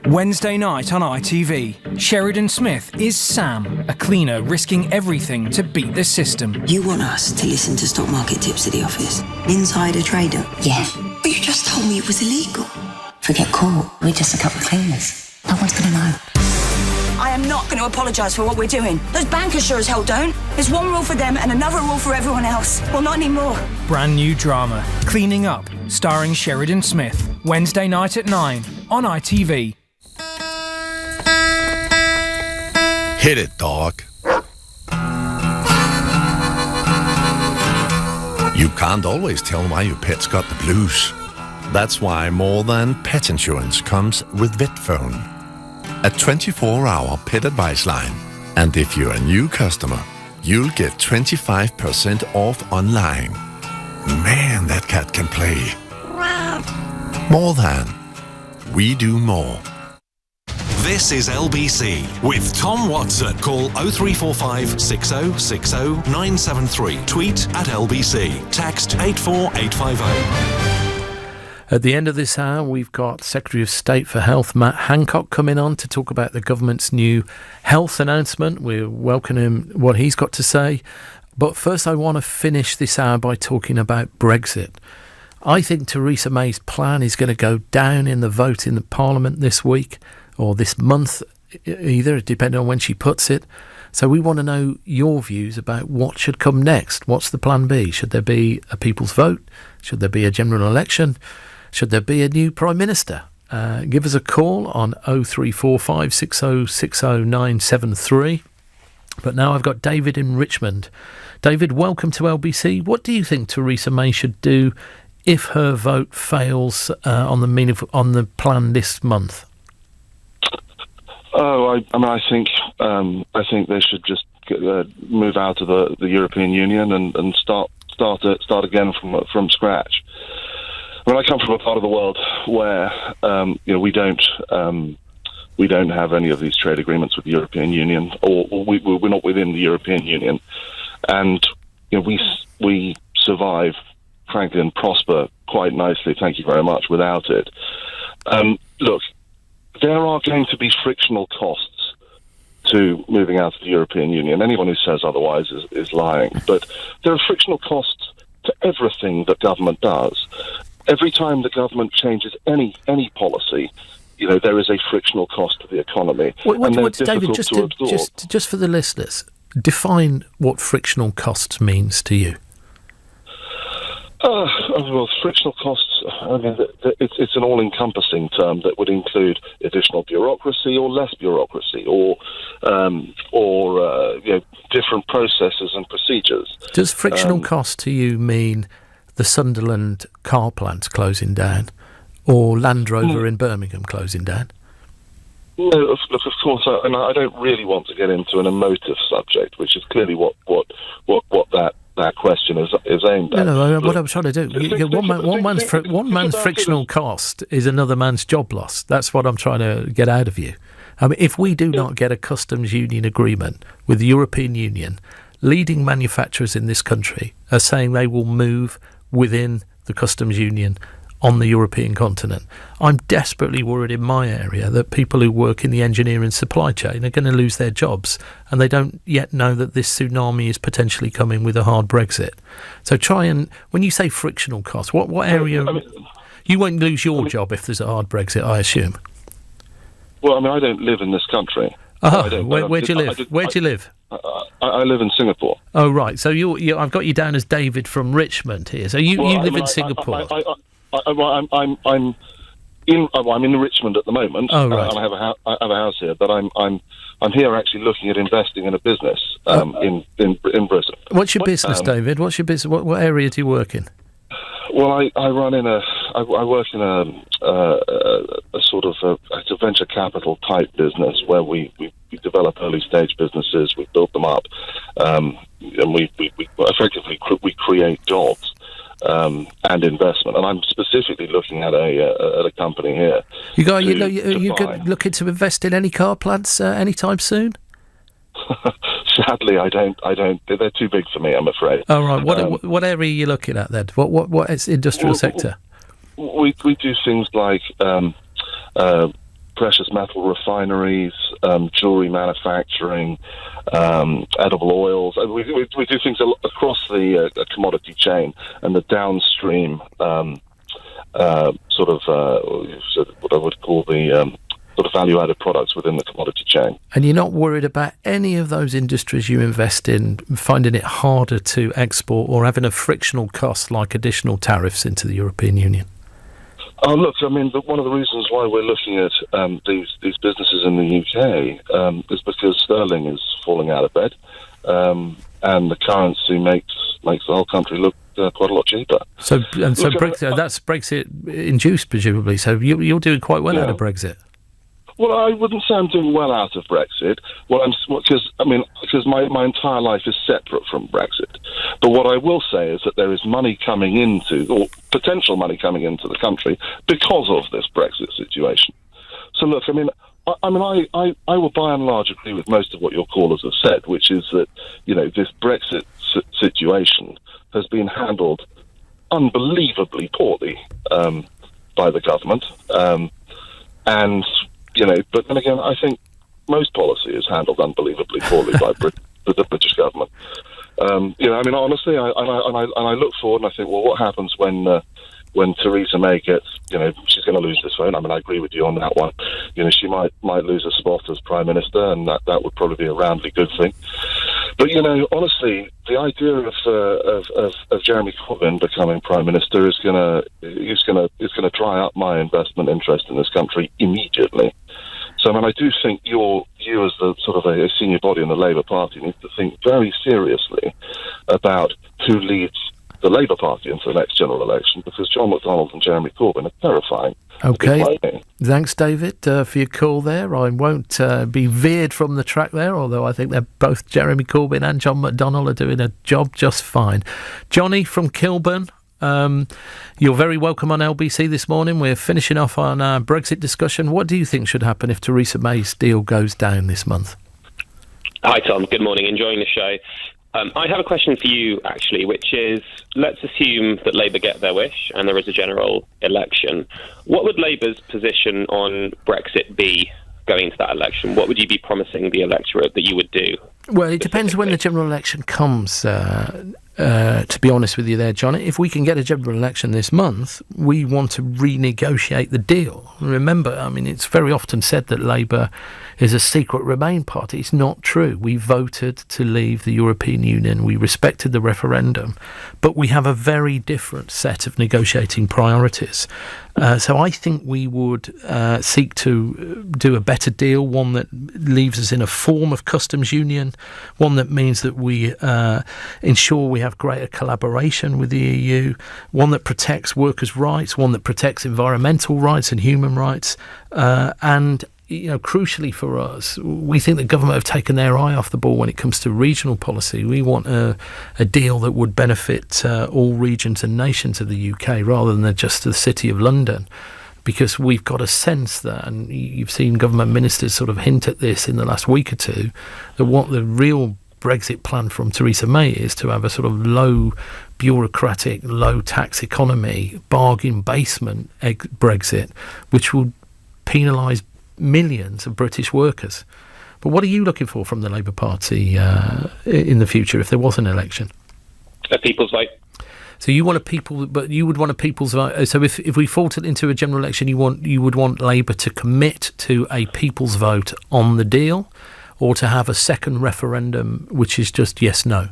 Wednesday night on ITV, Sheridan Smith is Sam, a cleaner risking everything to beat the system. You want us to listen to stock market tips at the office? Insider trader? Yeah. But you just told me it was illegal. Forget caught. We're just a couple of cleaners. No one's going to know. I am not going to apologise for what we're doing. Those bankers sure as hell don't. There's one rule for them and another rule for everyone else. Well, not anymore. Brand new drama, Cleaning Up, starring Sheridan Smith. Wednesday night at 9 on ITV. Hit it, dog. You can't always tell why your pet's got the blues. That's why More Than Pet Insurance comes with VetPhone, a 24-hour pet advice line. And if you're a new customer, you'll get 25% off online. Man, that cat can play. More Than. We do more. This is LBC with Tom Watson. Call 0345 6060 973. Tweet at LBC. Text 84850. At the end of this hour, we've got Secretary of State for Health, Matt Hancock, coming on to talk about the government's new health announcement. We're welcoming what he's got to say. But first, I want to finish this hour by talking about Brexit. I think Theresa May's plan is going to go down in the vote in the Parliament this week, or this month either, depending on when she puts it. So we want to know your views about what should come next. What's the plan B? Should there be a people's vote? Should there be a general election? Should there be a new Prime Minister? Give us a call on 0345 6060 973. But now I've got David in Richmond. David, welcome to LBC. What do you think Theresa May should do if her vote fails on the plan this month? Oh, I think they should just move out of the European Union and start again from scratch. I mean, I come from a part of the world where we don't have any of these trade agreements with the European Union, or we're not within the European Union, and we survive, frankly, and prosper quite nicely. Thank you very much. Without it, look, there are going to be frictional costs to moving out of the European Union. Anyone who says otherwise is lying. But there are frictional costs to everything that government does. Every time the government changes any policy, there is a frictional cost to the economy. David, just for the listeners, define what frictional costs means to you. Well, frictional costs, I mean, it's an all-encompassing term that would include additional bureaucracy or less bureaucracy or different processes and procedures. Does frictional cost to you mean the Sunderland car plant closing down or Land Rover in Birmingham closing down? No, look, of course, I don't really want to get into an emotive subject, which is clearly what that question is aimed at. No, what I'm trying to do, one man's frictional cost is another man's job loss. That's what I'm trying to get out of you. I mean, if we do not get a customs union agreement with the European Union, leading manufacturers in this country are saying they will move within the customs union on the European continent. I'm desperately worried in my area that people who work in the engineering supply chain are going to lose their jobs, and they don't yet know that this tsunami is potentially coming with a hard Brexit. So when you say frictional costs, what area... you won't lose your job if there's a hard Brexit, I assume. Well, I mean, I don't live in this country. Where do you live? Where do you live? I live in Singapore. Oh, right. So I've got you down as David from Richmond here. So you live in Singapore. I'm in Richmond at the moment. Oh, right. I have a house here, but I'm here actually looking at investing in a business in Britain. What's your business, David? What's your business? What area do you work in? Well, I work in a sort of it's a venture capital type business where we develop early stage businesses, we build them up, and we effectively create jobs. And investment, and I'm specifically looking at a company here. You looking to invest in any car plants anytime soon? Sadly, I don't. They're too big for me, I'm afraid. Oh, right. What area are you looking at then? What is industrial sector? We do things like precious metal refineries, jewellery manufacturing, edible oils. We do things across the commodity chain and the downstream what I would call the sort of value-added products within the commodity chain. And you're not worried about any of those industries you invest in finding it harder to export or having a frictional cost like additional tariffs into the European Union? Oh, look, I mean, one of the reasons why we're looking at these businesses in the UK is because sterling is falling out of bed, and the currency makes the whole country look quite a lot cheaper. So Brexit, that's Brexit induced, presumably. So you're doing quite well out of Brexit. Well, I wouldn't say I'm doing well out of Brexit. Because my entire life is separate from Brexit. But what I will say is that there is money coming into, or potential money coming into the country because of this Brexit situation. So look, I will by and large agree with most of what your callers have said, which is that this Brexit situation has been handled unbelievably poorly by the government. And, but then again, I think most policy is handled unbelievably poorly by the British government. Honestly, I look forward and I think, well, what happens when Theresa May gets, she's going to lose this vote. I agree with you on that one. She might lose a spot as Prime Minister, and that would probably be a roundly good thing. But, honestly, the idea of Jeremy Corbyn becoming Prime Minister is going to dry up my investment interest in this country immediately. So, I do think you as the sort of a senior body in the Labour Party need to think very seriously about who leads the Labour Party into the next general election, because John McDonnell and Jeremy Corbyn are terrifying. Okay, thanks, David, for your call there. I won't be veered from the track there, although I think they're both, Jeremy Corbyn and John McDonnell, are doing a job just fine. Johnny from Kilburn, you're very welcome on LBC this morning. We're finishing off on our Brexit discussion. What do you think should happen if Theresa May's deal goes down this month? Hi, Tom. Good morning. Enjoying the show. I have a question for you, actually, which is, let's assume that Labour get their wish and there is a general election. What would Labour's position on Brexit be going into that election? What would you be promising the electorate that you would do? Well, it depends when the general election comes, to be honest with you there, John. If we can get a general election this month, we want to renegotiate the deal. Remember, it's very often said that Labour is a secret Remain party. It's not true. We voted to leave the European Union. We respected the referendum, but we have a very different set of negotiating priorities. So I think we would seek to do a better deal, one that leaves us in a form of customs union, one that means that we ensure we have greater collaboration with the EU, one that protects workers' rights, one that protects environmental rights and human rights, and crucially for us, we think the government have taken their eye off the ball when it comes to regional policy. We want a deal that would benefit all regions and nations of the UK rather than just the City of London, because we've got a sense that, and you've seen government ministers sort of hint at this in the last week or two, that what the real Brexit plan from Theresa May is to have a sort of low bureaucratic, low tax economy, bargain basement Brexit, which will penalise millions of British workers. But what are you looking for from the Labour Party in the future if there was an election? A people's vote. So you want you would want a people's vote. So if we faltered into a general election, you would want Labour to commit to a people's vote on the deal, or to have a second referendum which is just yes, no?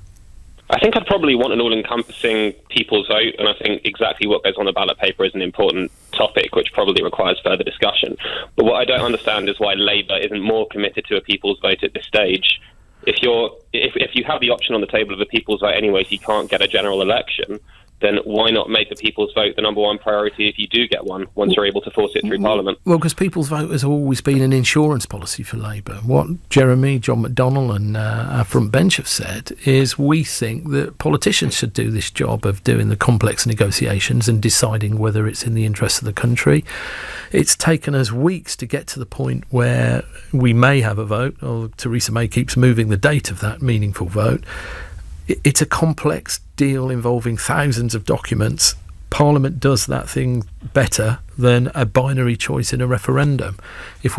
I think I'd probably want an all-encompassing people's vote, and I think exactly what goes on the ballot paper is an important topic, which probably requires further discussion. But what I don't understand is why Labour isn't more committed to a people's vote at this stage. If you have the option on the table of a people's vote anyway, so you can't get a general election, then why not make the people's vote the number one priority if you do get one, once you're able to force it through Parliament? Well, because people's vote has always been an insurance policy for Labour. What Jeremy, John McDonnell and our front bench have said is we think that politicians should do this job of doing the complex negotiations and deciding whether it's in the interest of the country. It's taken us weeks to get to the point where we may have a vote, or Theresa May keeps moving the date of that meaningful vote. It's a complex deal involving thousands of documents. Parliament does that thing better than a binary choice in a referendum. If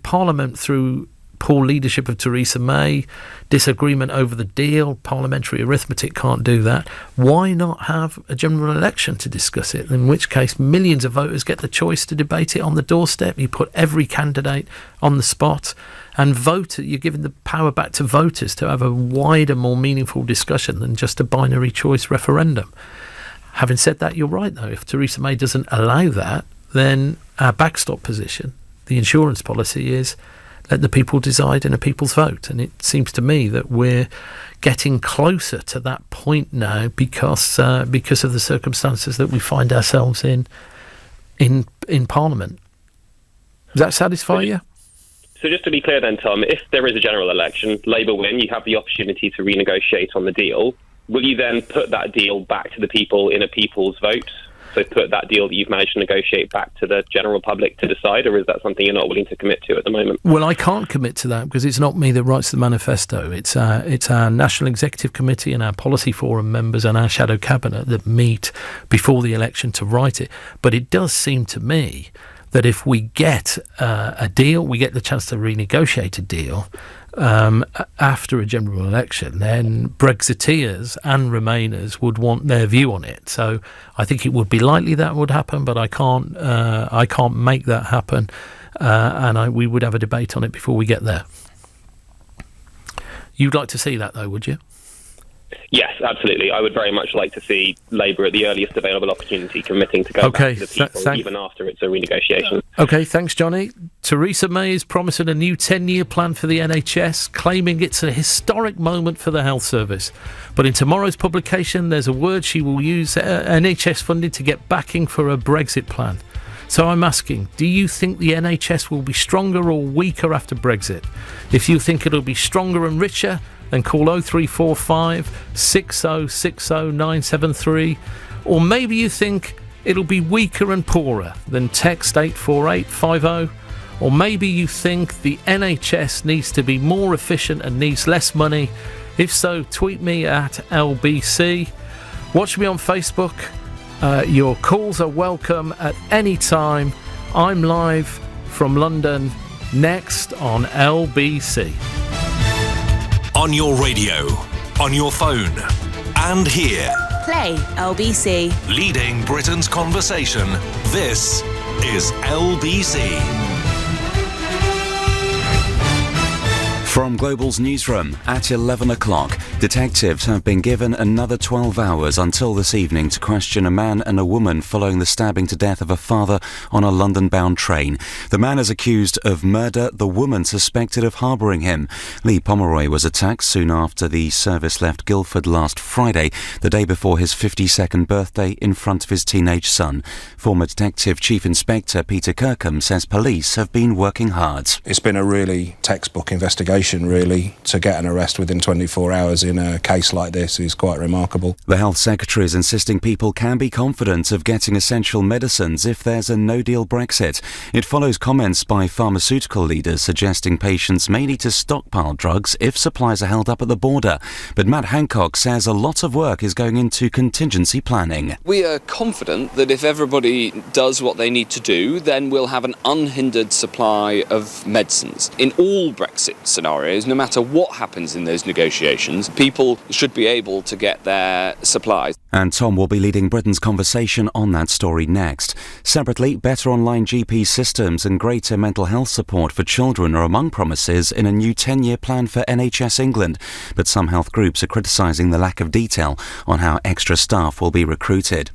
Parliament, through poor leadership of Theresa May, disagreement over the deal, parliamentary arithmetic can't do that, why not have a general election to discuss it? In which case, millions of voters get the choice to debate it on the doorstep. You put every candidate on the spot and vote. You're giving the power back to voters to have a wider, more meaningful discussion than just a binary choice referendum. Having said that, you're right, though. If Theresa May doesn't allow that, then our backstop position, the insurance policy, is let the people decide in a people's vote. And it seems to me that we're getting closer to that point now because of the circumstances that we find ourselves in Parliament. Does that satisfy you? So just to be clear then, Tom, if there is a general election, Labour win, you have the opportunity to renegotiate on the deal. Will you then put that deal back to the people in a people's vote? So put that deal that you've managed to negotiate back to the general public to decide, or is that something you're not willing to commit to at the moment? Well, I can't commit to that because it's not me that writes the manifesto. It's our National Executive Committee and our Policy Forum members and our Shadow Cabinet that meet before the election to write it. But it does seem to me that if we get a deal, we get the chance to renegotiate a deal after a general election, then Brexiteers and Remainers would want their view on it. So I think it would be likely that would happen, but I can't make that happen, and we would have a debate on it before we get there. You'd like to see that, though, would you? Yes, absolutely. I would very much like to see Labour at the earliest available opportunity committing to go back to the people, even after it's a renegotiation. Okay, thanks, Johnny. Theresa May is promising a new 10-year plan for the NHS, claiming it's a historic moment for the health service. But in tomorrow's publication, there's a word she will use, NHS funding, to get backing for a Brexit plan. So I'm asking, do you think the NHS will be stronger or weaker after Brexit? If you think it'll be stronger and richer, then call 0345 6060 973. Or maybe you think it'll be weaker and poorer, then text 84850. Or maybe you think the NHS needs to be more efficient and needs less money. If so, tweet me at LBC. Watch me on Facebook. Your calls are welcome at any time. I'm live from London, next on LBC. On your radio, on your phone, and here. Play LBC. Leading Britain's conversation. This is LBC. From Global's newsroom at 11 o'clock, detectives have been given another 12 hours until this evening to question a man and a woman following the stabbing to death of a father on a London-bound train. The man is accused of murder, the woman suspected of harbouring him. Lee Pomeroy was attacked soon after the service left Guildford last Friday, the day before his 52nd birthday, in front of his teenage son. Former Detective Chief Inspector Peter Kirkham says police have been working hard. It's been a really textbook investigation, really. To get an arrest within 24 hours in a case like this is quite remarkable. The Health Secretary is insisting people can be confident of getting essential medicines if there's a no-deal Brexit. It follows comments by pharmaceutical leaders suggesting patients may need to stockpile drugs if supplies are held up at the border. But Matt Hancock says a lot of work is going into contingency planning. We are confident that if everybody does what they need to do, then we'll have an unhindered supply of medicines. In all Brexit scenarios, no matter what happens in those negotiations, people should be able to get their supplies. And Tom will be leading Britain's conversation on that story next. Separately, better online GP systems and greater mental health support for children are among promises in a new 10-year plan for NHS England. But some health groups are criticising the lack of detail on how extra staff will be recruited.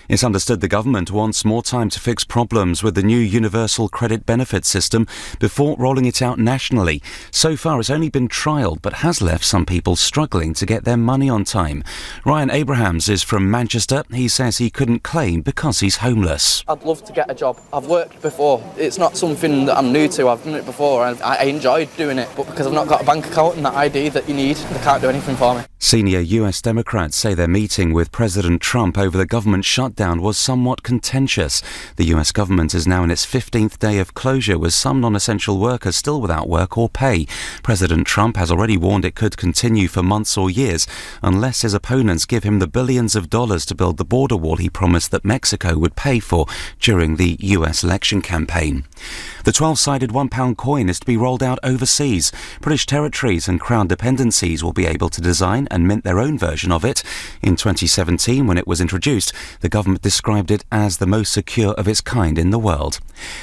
It's understood the government wants more time to fix problems with the new universal credit benefit system before rolling it out nationally. So far it's only been trialled but has left some people struggling to get their money on time. Ryan Abrahams is from Manchester. He says he couldn't claim because he's homeless. I'd love to get a job. I've worked before. It's not something that I'm new to. I've done it before and I enjoyed doing it. But because I've not got a bank account and that ID that you need, they can't do anything for me. Senior US Democrats say their meeting with President Trump over the government shutdown was somewhat contentious. The US government is now in its 15th day of closure, with some non-essential workers still without work or pay. President Trump has already warned it could continue for months or years unless his opponents give him the billions of dollars to build the border wall he promised that Mexico would pay for during the US election campaign. The 12-sided £1 coin is to be rolled out overseas. British territories and Crown dependencies will be able to design and mint their own version of it. In 2017, when it was introduced, the government described it as the most secure of its kind in the world.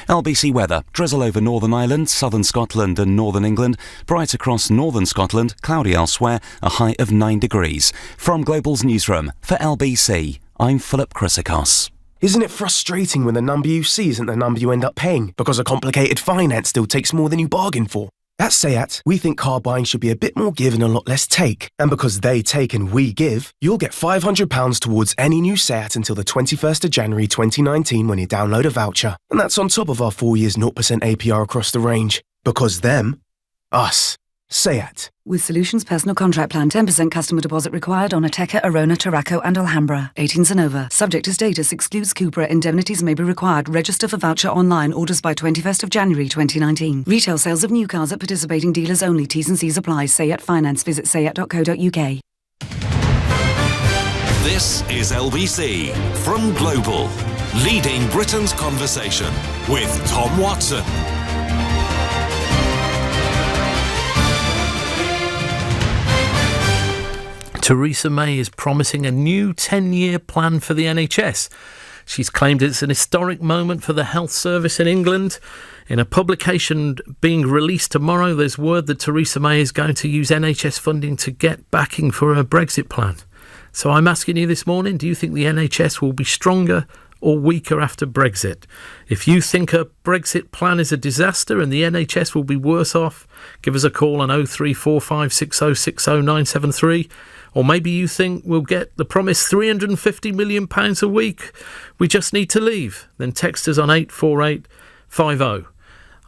LBC weather. Drizzle over Northern Ireland, southern Scotland and northern England. Bright across northern Scotland, cloudy elsewhere, a high of 9 degrees. From Global's newsroom, for LBC, I'm Philip Chryssikos. Isn't it frustrating when the number you see isn't the number you end up paying because a complicated finance deal takes more than you bargained for? At SEAT, we think car buying should be a bit more give and a lot less take. And because they take and we give, you'll get £500 towards any new SEAT until the 21st of January 2019 when you download a voucher. And that's on top of our 4 years 0% APR across the range. Because them, us. SEAT. With Solutions Personal Contract Plan, 10% customer deposit required on Ateca, Arona, Tarraco and Alhambra. 18s and over. Subject to status. Excludes Cupra. Indemnities may be required. Register for voucher online. Orders by 21st of January 2019. Retail sales of new cars at participating dealers only. T's and C's apply. SEAT Finance. Visit seat.co.uk. This is LBC from Global, leading Britain's conversation with Tom Watson. Theresa May is promising a new 10-year plan for the NHS. She's claimed it's an historic moment for the health service in England. In a publication being released tomorrow, there's word that Theresa May is going to use NHS funding to get backing for her Brexit plan. So I'm asking you this morning, do you think the NHS will be stronger or weaker after Brexit? If you think her Brexit plan is a disaster and the NHS will be worse off, give us a call on 03456060973. Or maybe you think we'll get the promised £350 million a week. We just need to leave. Then text us on 84850.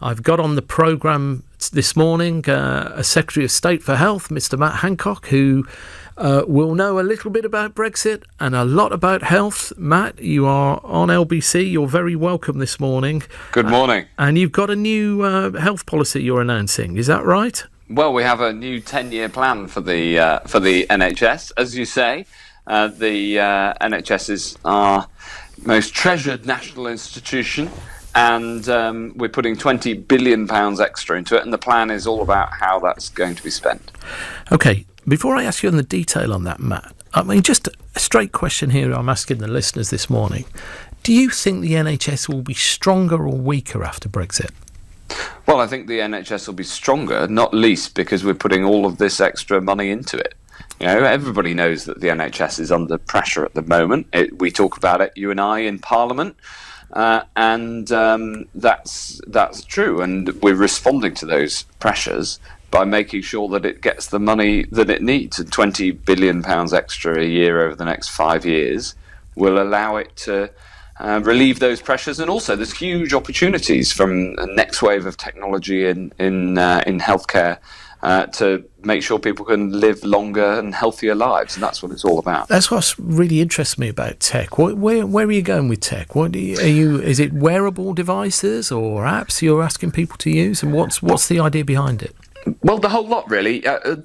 I've got on the programme this morning a Secretary of State for Health, Mr. Matt Hancock, who will know a little bit about Brexit and a lot about health. Matt, you are on LBC. You're very welcome this morning. Good morning. And you've got a new health policy you're announcing. Is that right? Well, we have a new 10-year plan for the NHS. As you say, the NHS is our most treasured national institution, and we're putting £20 billion extra into it, and the plan is all about how that's going to be spent. OK, before I ask you on the detail on that, Matt, I mean, just a straight question here I'm asking the listeners this morning. Do you think the NHS will be stronger or weaker after Brexit? Well, I think the NHS will be stronger, not least because we're putting all of this extra money into it. You know, everybody knows that the NHS is under pressure at the moment. We talk about it, you and I, in Parliament, and that's true. And we're responding to those pressures by making sure that it gets the money that it needs. And £20 billion extra a year over the next 5 years will allow it to relieve those pressures, and also there's huge opportunities from the next wave of technology in healthcare to make sure people can live longer and healthier lives, and that's what it's all about. That's what really interests me about tech. Where are you going with tech? Is it wearable devices or apps you're asking people to use, and what's the idea behind it? Well, the whole lot, really.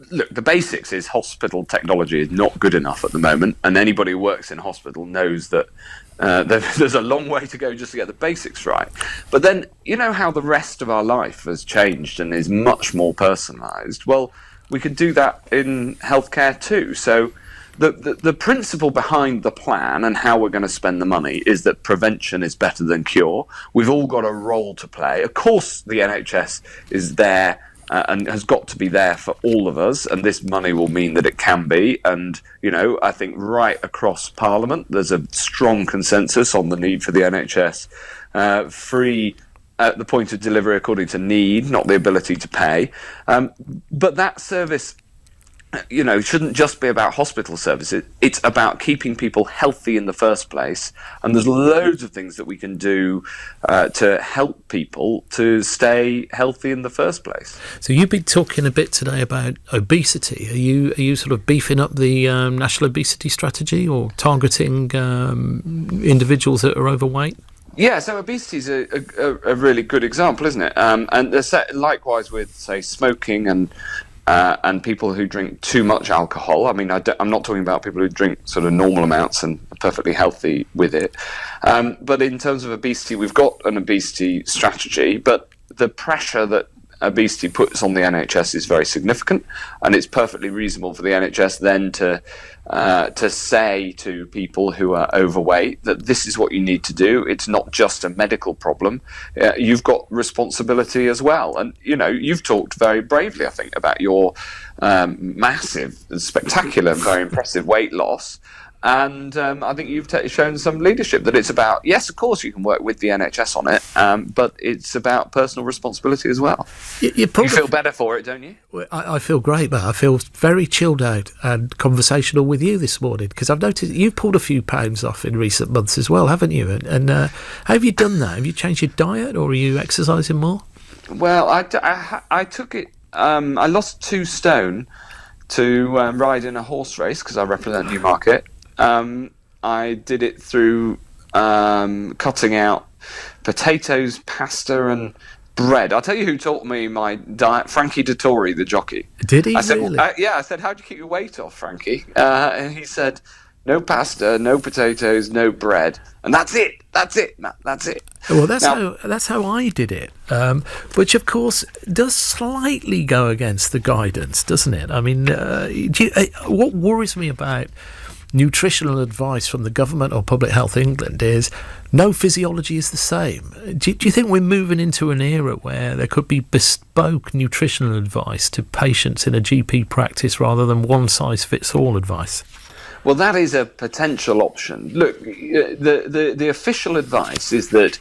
Look, the basics is hospital technology is not good enough at the moment, and anybody who works in hospital knows that there's a long way to go just to get the basics right. But then, you know how the rest of our life has changed and is much more personalised? Well, we could do that in healthcare too. So the principle behind the plan and how we're going to spend the money is that prevention is better than cure. We've all got a role to play. Of course, the NHS is there and has got to be there for all of us, and this money will mean that it can be. And, you know, I think right across Parliament there's a strong consensus on the need for the NHS free at the point of delivery according to need, not the ability to pay. But that service, you know, shouldn't just be about hospital services. It's about keeping people healthy in the first place. And there's loads of things that we can do to help people to stay healthy in the first place. So you've been talking a bit today about obesity. Are you sort of beefing up the national obesity strategy or targeting individuals that are overweight? Yeah, so obesity is a really good example, isn't it? And likewise with, say, smoking and people who drink too much alcohol. I mean, I'm not talking about people who drink sort of normal amounts and are perfectly healthy with it. But in terms of obesity, we've got an obesity strategy, but the pressure that obesity puts on the NHS is very significant, and it's perfectly reasonable for the NHS then to say to people who are overweight that this is what you need to do. It's not just a medical problem. You've got responsibility as well. And, you know, you've talked very bravely, I think, about your massive, spectacular, very impressive weight loss. And I think you've shown some leadership that it's about, yes, of course, you can work with the NHS on it, but it's about personal responsibility as well. You feel better for it, don't you? I feel great, but I feel very chilled out and conversational with you this morning, because I've noticed you've pulled a few pounds off in recent months as well, haven't you? And how have you done that? Have you changed your diet, or are you exercising more? Well, I took it I lost 2 stone to ride in a horse race because I represent Newmarket. I did it through cutting out potatoes, pasta, and bread. I'll tell you who taught me my diet. Frankie Dettori, the jockey. Did he? I said, really? I said, how do you keep your weight off, Frankie? And he said, no pasta, no potatoes, no bread, and that's it. That's it, Matt. That's it. Well, that's how I did it, which of course does slightly go against the guidance, doesn't it? I mean, what worries me about nutritional advice from the government or Public Health England is no physiology is the same. Do you think we're moving into an era where there could be bespoke nutritional advice to patients in a GP practice rather than one-size-fits-all advice? Well, that is a potential option. Look, the official advice is that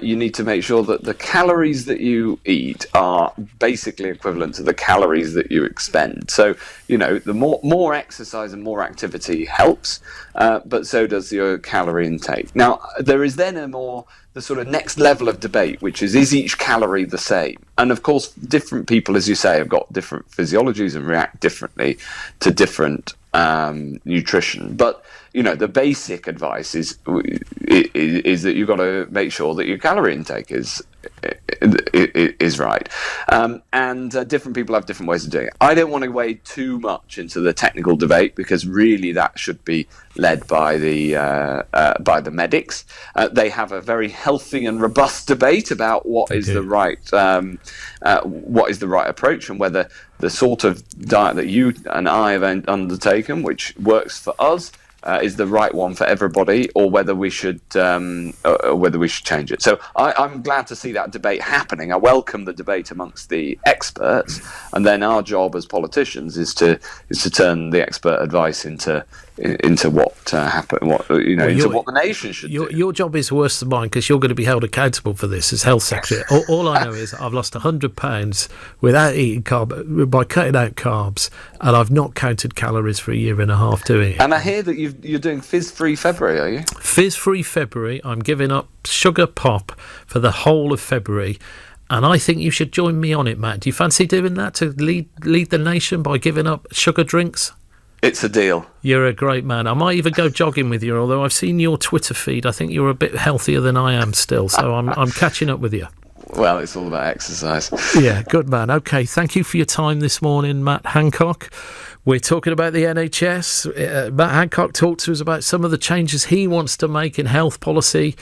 you need to make sure that the calories that you eat are basically equivalent to the calories that you expend. So, the more exercise and more activity helps, but so does your calorie intake. Now, there is then the sort of next level of debate, which is each calorie the same? And of course, different people, as you say, have got different physiologies and react differently to different nutrition. But the basic advice is that you've got to make sure that your calorie intake is right, and different people have different ways of doing it. I don't want to wade too much into the technical debate because really that should be led by the medics. They have a very healthy and robust debate about what is the right approach, and whether the sort of diet that you and I have undertaken, which works for us, is the right one for everybody, or whether we should change it. So I'm glad to see that debate happening. I welcome the debate amongst the experts, and then our job as politicians is to turn the expert advice into what happened, into what the nation should do. Your job is worse than mine because you're going to be held accountable for this as health secretary. All I know is I've lost 100 pounds without eating by cutting out carbs, and I've not counted calories for a year and a half doing it. And I hear that you're doing fizz-free February, are you? Fizz-free February. I'm giving up sugar pop for the whole of February. And I think you should join me on it, Matt. Do you fancy doing that to lead the nation by giving up sugar drinks? It's a deal. You're a great man. I might even go jogging with you, although I've seen your Twitter feed. I think you're a bit healthier than I am still, so I'm catching up with you. Well, it's all about exercise. Yeah, good man. Okay, thank you for your time this morning, Matt Hancock. We're talking about the NHS. Matt Hancock talked to us about some of the changes he wants to make in health policy.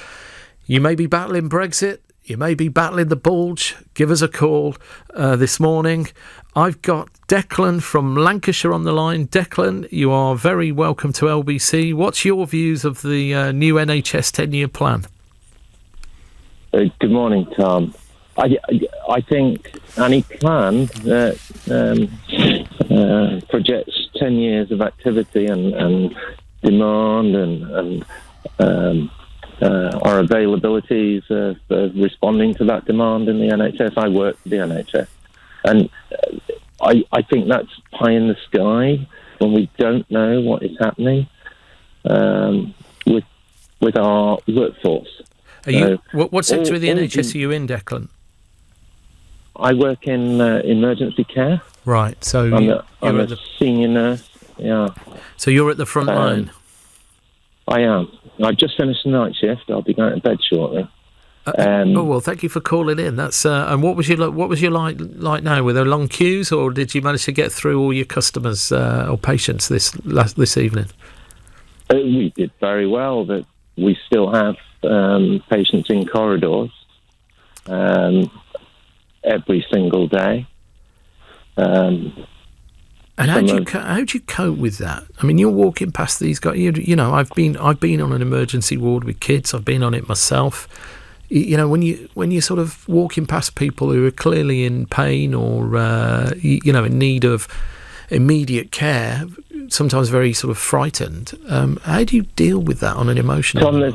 You may be battling Brexit. You may be battling the bulge. Give us a call this morning. I've got Declan from Lancashire on the line. Declan, you are very welcome to LBC. What's your views of the new NHS 10-year plan? Good morning, Tom. I think any plan that projects 10 years of activity and demand and our availabilities of responding to that demand in the NHS. I work for the NHS. And I think that's pie in the sky when we don't know what is happening with our workforce. What sector of the NHS are you in, Declan? I work in emergency care. Right, so I'm a senior nurse. Yeah. So you're at the front line. I am. I've just finished the night shift. I'll be going to bed shortly. Well, thank you for calling in. That's and what was your like now? Were there long queues, or did you manage to get through all your customers or patients this evening? We did very well. That we still have patients in corridors every single day. And how do you cope with that? I mean, you're walking past these guys. You know, I've been on an emergency ward with kids. I've been on it myself. You know, when you're sort of walking past people who are clearly in pain or in need of immediate care, sometimes very sort of frightened. How do you deal with that on an emotional Tom, level?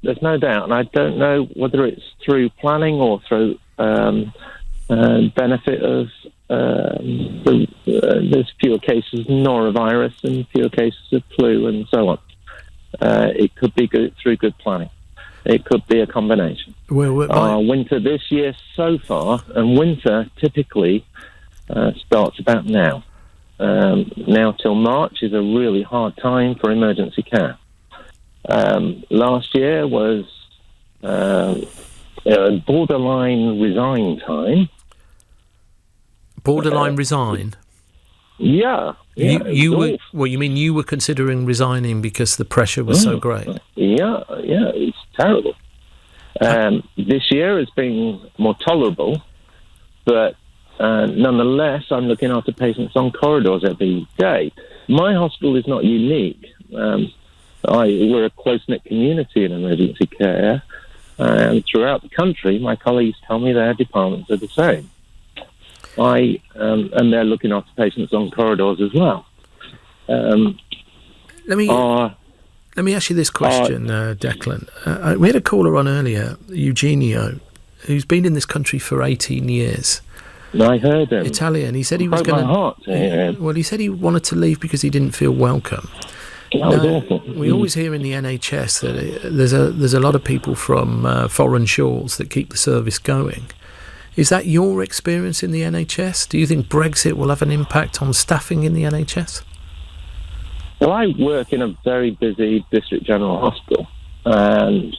There's no doubt, and I don't know whether it's through planning or through benefit of there's fewer cases of norovirus and fewer cases of flu and so on. It could be through good planning. It could be a combination. Winter this year so far, and winter typically starts about now. Now till March is a really hard time for emergency care. Last year was borderline resign time. Borderline resign? Yeah. You were, well, you mean you were considering resigning because the pressure was so great? Yeah, it's terrible. This year has been more tolerable, but nonetheless, I'm looking after patients on corridors every day. My hospital is not unique. We're a close-knit community in emergency care, and throughout the country, my colleagues tell me their departments are the same. And they're looking after patients on corridors as well. Let me ask you this question, Declan. We had a caller on earlier, Eugenio, who's been in this country for 18 years. I heard him. Italian. He said he was going to. Well, he said he wanted to leave because he didn't feel welcome. That was awful. We always hear in the NHS that there's a lot of people from foreign shores that keep the service going. Is that your experience in the NHS? Do you think Brexit will have an impact on staffing in the NHS? Well, I work in a very busy district general hospital, and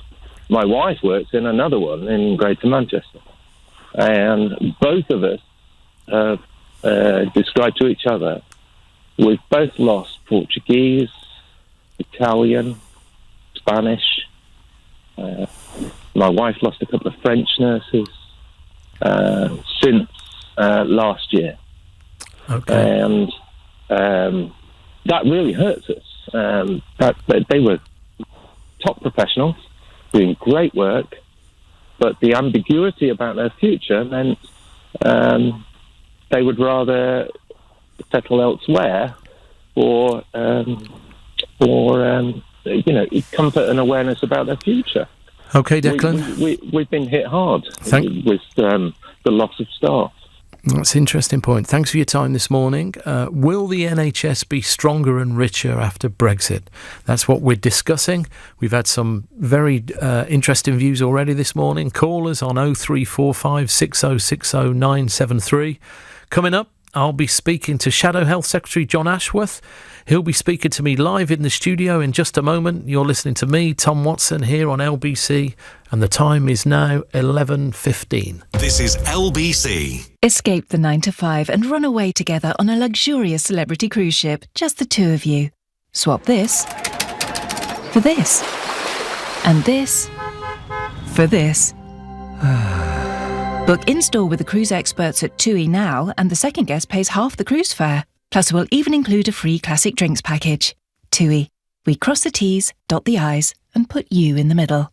my wife works in another one in Greater Manchester. And both of us have described to each other, we've both lost Portuguese, Italian, Spanish. My wife lost a couple of French nurses since last year. Okay. And that really hurts us. They were top professionals doing great work, but the ambiguity about their future meant they would rather settle elsewhere for comfort and awareness about their future. Okay, Declan. We've been hit hard with the loss of staff. That's an interesting point. Thanks for your time this morning. Will the NHS be stronger and richer after Brexit? That's what we're discussing. We've had some very interesting views already this morning. Callers on 0345 6060 973. Coming up, I'll be speaking to Shadow Health Secretary John Ashworth. He'll be speaking to me live in the studio in just a moment. You're listening to me, Tom Watson, here on LBC, and the time is now 11:15. This is LBC. Escape the 9 to 5 and run away together on a luxurious celebrity cruise ship, just the two of you. Swap this for this, and this for this. Book in-store with the cruise experts at TUI now, and the second guest pays half the cruise fare. Plus, we'll even include a free classic drinks package. TUI. We cross the T's, dot the I's, and put you in the middle.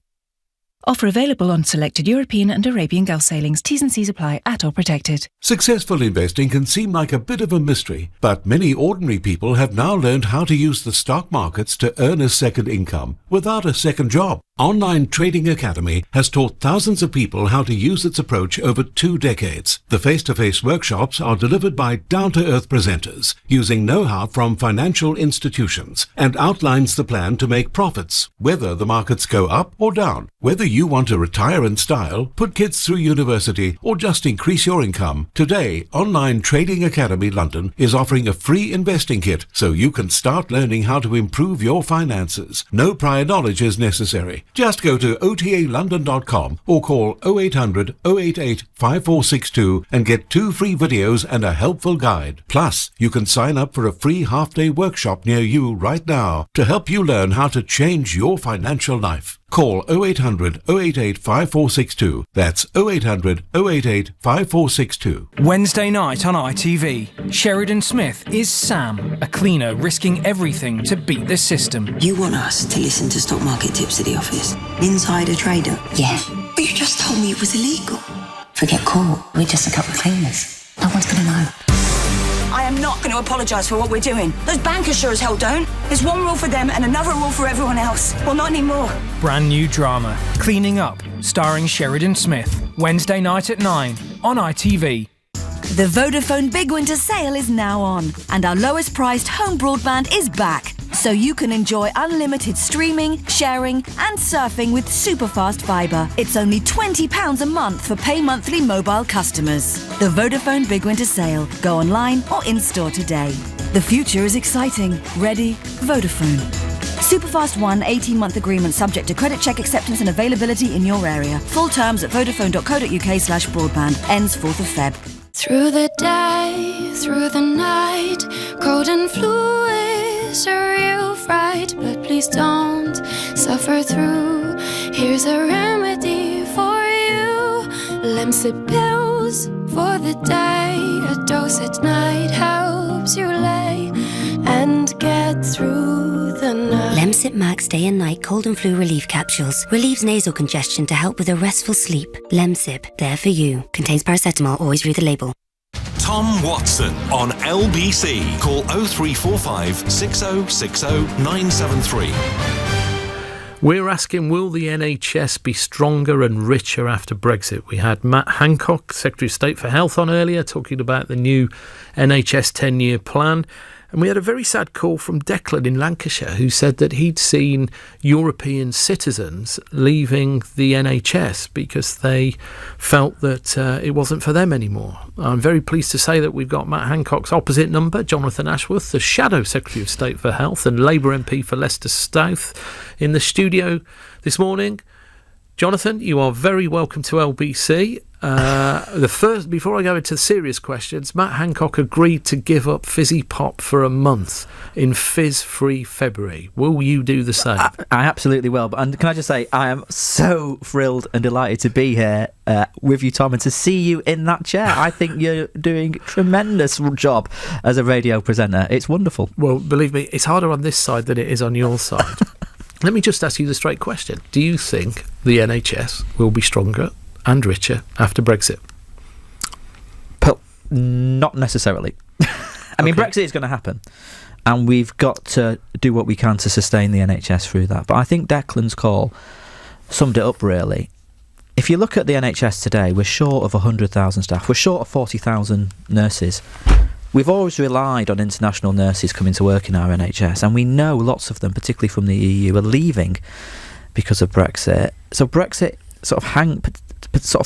Offer available on selected European and Arabian Gulf sailings. T's and C's apply. At or protected. Successful investing can seem like a bit of a mystery, but many ordinary people have now learned how to use the stock markets to earn a second income without a second job. Online Trading Academy has taught thousands of people how to use its approach over 2 decades. The face-to-face workshops are delivered by down-to-earth presenters using know-how from financial institutions and outlines the plan to make profits, whether the markets go up or down. Whether you want to retire in style, put kids through university, or just increase your income, today Online Trading Academy London is offering a free investing kit so you can start learning how to improve your finances. No prior knowledge is necessary. Just go to otalondon.com or call 0800 088 5462 and get 2 free videos and a helpful guide. Plus, you can sign up for a free half-day workshop near you right now to help you learn how to change your financial life. Call 0800 088 5462. That's 0800 088 5462. Wednesday night on ITV, Sheridan Smith is Sam, a cleaner risking everything to beat the system. You want us to listen to stock market tips at the office? Insider trader? Yeah. But you just told me it was illegal. Forget caught. We're just a couple of cleaners. No one's going to know. I am not going to apologise for what we're doing. Those bankers sure as hell don't. There's one rule for them and another rule for everyone else. Well, not anymore. Brand new drama, Cleaning Up, starring Sheridan Smith. Wednesday night at 9 on ITV. The Vodafone Big Winter Sale is now on, and our lowest priced home broadband is back. so you can enjoy unlimited streaming, sharing and surfing with superfast fibre. It's only £20 a month for pay monthly mobile customers. The Vodafone Big Winter Sale. Go online or in-store today. The future is exciting. Ready? Vodafone. Superfast One 18-month agreement subject to credit check acceptance and availability in your area. Full terms at vodafone.co.uk/broadband. Ends 4th of Feb. Through the day, through the night, cold and flu is a real fright. But please don't suffer through. Here's a remedy for you. Lemsip pills for the day. A dose at night helps you lay and get through the night. Lemsip Max Day and Night Cold and Flu Relief Capsules relieves nasal congestion to help with a restful sleep. Lemsip, there for you. Contains paracetamol, always read the label. Tom Watson on LBC. Call 0345 6060 973. We're asking, will the NHS be stronger and richer after Brexit? We had Matt Hancock, Secretary of State for Health, on earlier, talking about the new NHS 10-year plan. And we had a very sad call from Declan in Lancashire, who said that he'd seen European citizens leaving the NHS because they felt that it wasn't for them anymore. I'm very pleased to say that we've got Matt Hancock's opposite number, Jonathan Ashworth, the Shadow Secretary of State for Health and Labour MP for Leicester South, in the studio this morning. Jonathan, you are very welcome to LBC. Before I go into serious questions, Matt Hancock agreed to give up fizzy pop for a month in fizz-free February. Will you do the same? I absolutely will. And can I just say, I am so thrilled and delighted to be here with you, Tom, and to see you in that chair. I think you're doing a tremendous job as a radio presenter. It's wonderful. Well, believe me, it's harder on this side than it is on your side. Let me just ask you the straight question. Do you think the NHS will be stronger and richer after Brexit? Not necessarily. I mean, Brexit is going to happen, and we've got to do what we can to sustain the NHS through that. But I think Declan's call summed it up really. If you look at the NHS today, we're short of 100,000 staff. We're short of 40,000 nurses. We've always relied on international nurses coming to work in our NHS, and we know lots of them, particularly from the EU, are leaving because of Brexit. So Brexit sort of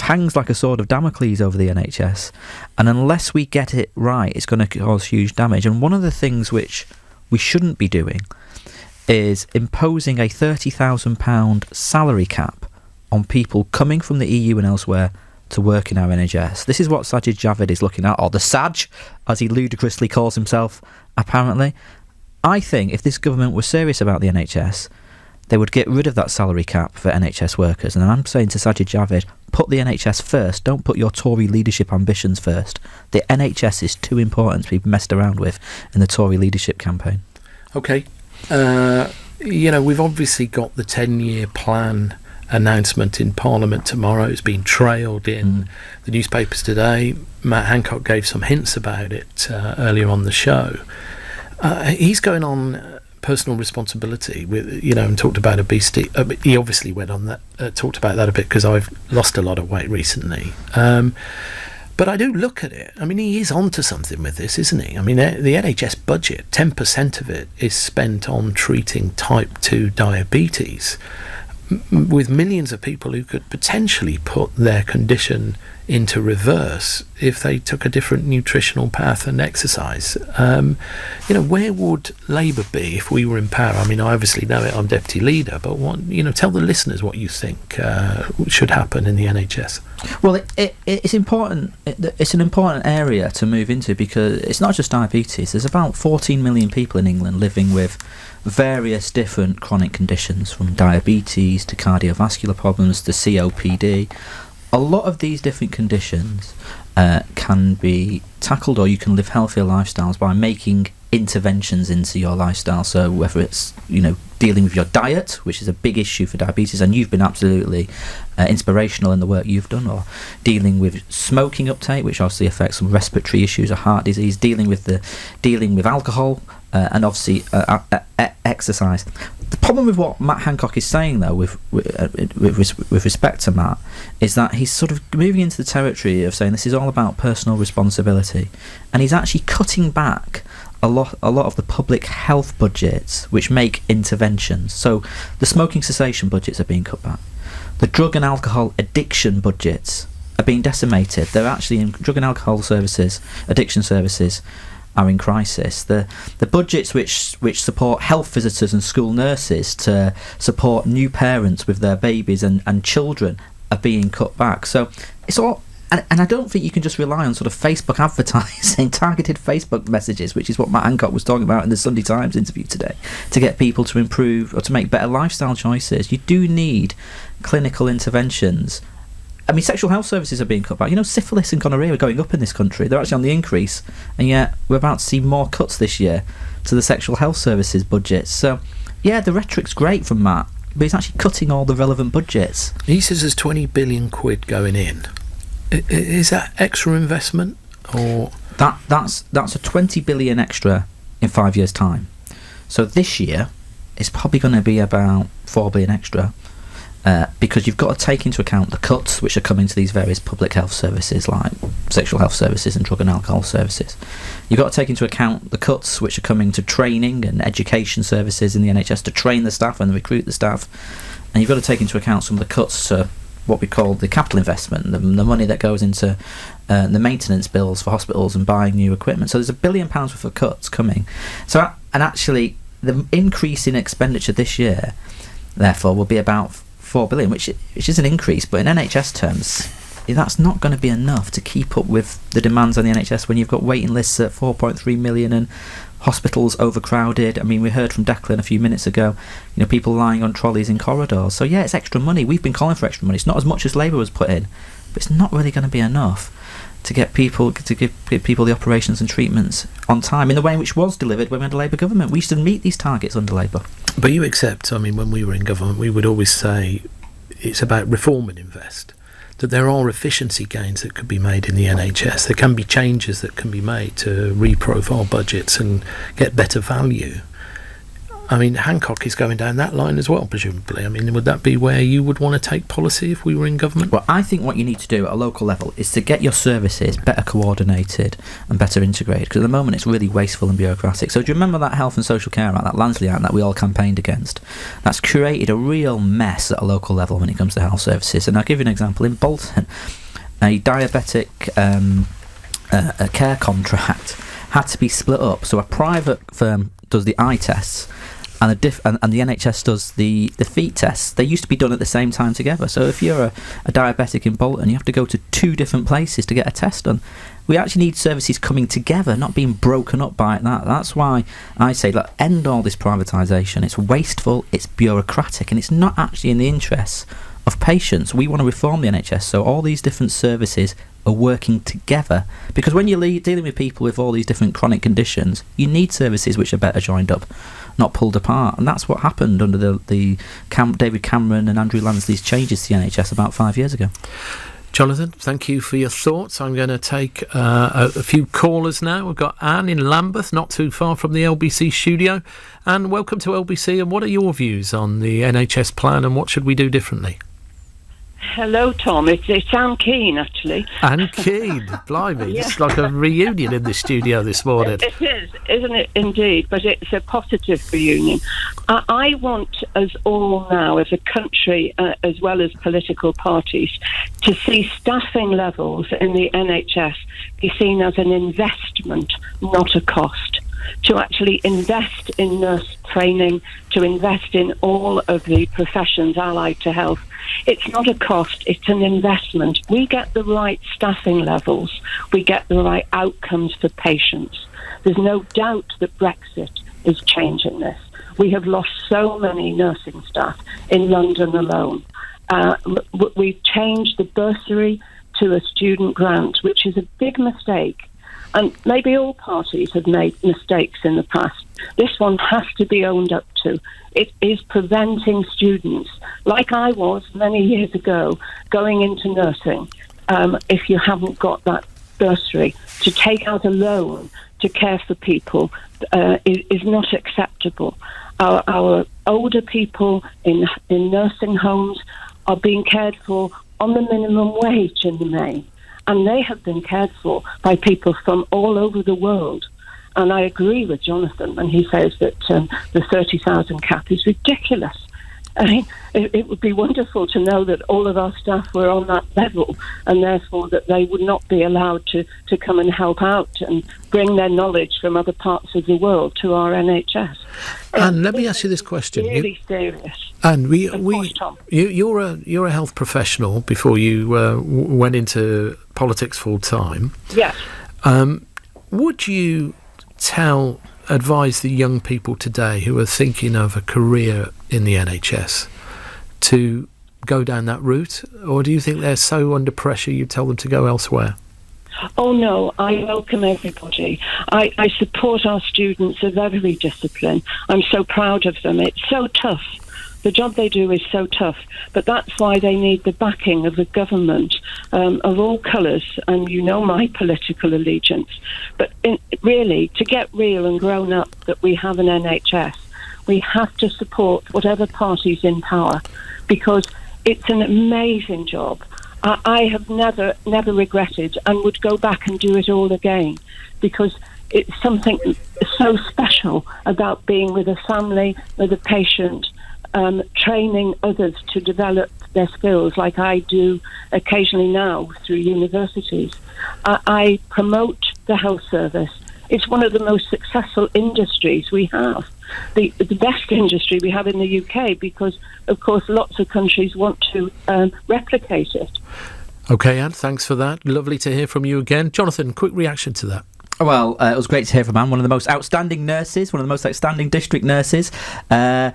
hangs like a sword of Damocles over the NHS, and unless we get it right, it's going to cause huge damage. And one of the things which we shouldn't be doing is imposing a £30,000 salary cap on people coming from the EU and elsewhere to work in our NHS. This is what Sajid Javid is looking at, or the Saj, as he ludicrously calls himself, apparently. I think if this government were serious about the NHS, they would get rid of that salary cap for NHS workers. And I'm saying to Sajid Javid, put the NHS first, don't put your Tory leadership ambitions first. The NHS is too important to be messed around with in the Tory leadership campaign. OK. We've obviously got the 10-year plan announcement in Parliament tomorrow. It's been trailed in the newspapers today. Matt Hancock gave some hints about it earlier on the show. He's going on personal responsibility with, and talked about obesity. He obviously went on that, talked about that a bit because I've lost a lot of weight recently. But I do look at it. I mean, he is onto something with this, isn't he? I mean, the NHS budget, 10% of it is spent on treating type 2 diabetes, with millions of people who could potentially put their condition into reverse if they took a different nutritional path and exercise. Where would Labour be if we were in power? I mean, I obviously know it, I'm deputy leader, but tell the listeners what you think should happen in the NHS. Well, it's important. It's an important area to move into because it's not just diabetes. There's about 14 million people in England living with various different chronic conditions, from diabetes to cardiovascular problems to COPD. A lot of these different conditions can be tackled, or you can live healthier lifestyles by making interventions into your lifestyle. So whether it's dealing with your diet, which is a big issue for diabetes, and you've been absolutely inspirational in the work you've done, or dealing with smoking uptake, which obviously affects some respiratory issues or heart disease, dealing with alcohol, and obviously exercise. The problem with what Matt Hancock is saying, though, with respect to Matt, is that he's sort of moving into the territory of saying this is all about personal responsibility, and he's actually cutting back a lot of the public health budgets which make interventions. So the smoking cessation budgets are being cut back. The drug and alcohol addiction budgets are being decimated. They're actually in drug and alcohol services, addiction services are in crisis. The budgets which support health visitors and school nurses to support new parents with their babies and children are being cut back. So it's all, and I don't think you can just rely on sort of Facebook advertising, targeted Facebook messages, which is what Matt Hancock was talking about in the Sunday Times interview today, to get people to improve or to make better lifestyle choices. You do need clinical interventions. I mean, sexual health services are being cut back. You know, syphilis and gonorrhea are going up in this country. They're actually on the increase, and yet we're about to see more cuts this year to the sexual health services budgets. So, yeah, the rhetoric's great from Matt, but he's actually cutting all the relevant budgets. He says there's 20 billion quid going in. Is that extra investment, or that's a 20 billion extra in 5 years' time? So this year, it's probably going to be about 4 billion extra. Because you've got to take into account the cuts which are coming to these various public health services like sexual health services and drug and alcohol services. You've got to take into account the cuts which are coming to training and education services in the NHS to train the staff and recruit the staff. And you've got to take into account some of the cuts to what we call the capital investment, the money that goes into the maintenance bills for hospitals and buying new equipment. So there's £1 billion worth of cuts coming. So, and actually the increase in expenditure this year, therefore, will be about 4 billion, which is an increase, but in NHS terms, that's not going to be enough to keep up with the demands on the NHS when you've got waiting lists at 4.3 million and hospitals overcrowded. I mean, we heard from Declan a few minutes ago, you know, people lying on trolleys in corridors. So yeah, it's extra money. We've been calling for extra money. It's not as much as Labour was put in, but it's not really going to be enough to give people the operations and treatments on time in the way in which was delivered when we had a Labour government. We used to meet these targets under Labour. But you accept, I mean, when we were in government, we would always say it's about reform and invest, that there are efficiency gains that could be made in the NHS. There can be changes that can be made to reprofile budgets and get better value. I mean, Hancock is going down that line as well, presumably. I mean, would that be where you would want to take policy if we were in government? Well, I think what you need to do at a local level is to get your services better coordinated and better integrated, because at the moment it's really wasteful and bureaucratic. So do you remember that Health and Social Care Act, that Lansley Act that we all campaigned against? That's created a real mess at a local level when it comes to health services. And I'll give you an example. In Bolton, a diabetic a care contract had to be split up. So a private firm does the eye tests, and the NHS does the feet tests. They used to be done at the same time together. So if you're a diabetic in Bolton, you have to go to 2 different places to get a test done. We actually need services coming together, not being broken up by that. That's why I say, look, end all this privatisation. It's wasteful, it's bureaucratic, and it's not actually in the interests of patients. We want to reform the NHS so all these different services are working together, because when you're dealing with people with all these different chronic conditions, you need services which are better joined up, not pulled apart. And that's what happened under the David Cameron and Andrew Lansley's changes to the NHS about 5 years ago. Jonathan, thank you for your thoughts. I'm going to take a few callers now. We've got Anne in Lambeth, not too far from the LBC studio. Anne, welcome to LBC, and what are your views on the NHS plan and what should we do differently? Hello, Tom. It's Anne Keane, actually. Anne Keane, blimey. Yeah. It's like a reunion in the studio this morning. It is, isn't it, indeed? But it's a positive reunion. I want us all now, as a country, as well as political parties, to see staffing levels in the NHS be seen as an investment, not a cost. To actually invest in nurse training, to invest in all of the professions allied to health. It's not a cost, it's an investment. We get the right staffing levels, we get the right outcomes for patients. There's no doubt that Brexit is changing this. We have lost so many nursing staff in London alone. We've changed the bursary to a student grant, which is a big mistake. And maybe all parties have made mistakes in the past. This one has to be owned up to. It is preventing students, like I was many years ago, going into nursing, if you haven't got that bursary. To take out a loan to care for people is not acceptable. Our older people in nursing homes are being cared for on the minimum wage in the main. And they have been cared for by people from all over the world. And I agree with Jonathan when he says that the 30,000 cap is ridiculous. I mean, it would be wonderful to know that all of our staff were on that level, and therefore that they would not be allowed to come and help out and bring their knowledge from other parts of the world to our NHS. And let me ask you this question. Really serious. And you're a health professional before you went into politics full time. Yes. Would you advise the young people today who are thinking of a career in the NHS to go down that route, or do you think they're so under pressure you tell them to go elsewhere? Oh no, I welcome everybody. I support our students. They're very disciplined. I'm so proud of them. It's so tough. The job they do is so tough, but that's why they need the backing of the government of all colours, and you know my political allegiance. But really, to get real and grown up that we have an NHS, we have to support whatever party's in power, because it's an amazing job. I have never regretted and would go back and do it all again, because it's something so special about being with a family, with a patient, training others to develop their skills like I do occasionally now through universities. I promote the health service. It's one of the most successful industries we have, the best industry we have in the UK, because, of course, lots of countries want to replicate it. OK, Anne, thanks for that. Lovely to hear from you again. Jonathan, quick reaction to that. Well, it was great to hear from Anne, one of the most outstanding nurses, one of the most outstanding district nurses. And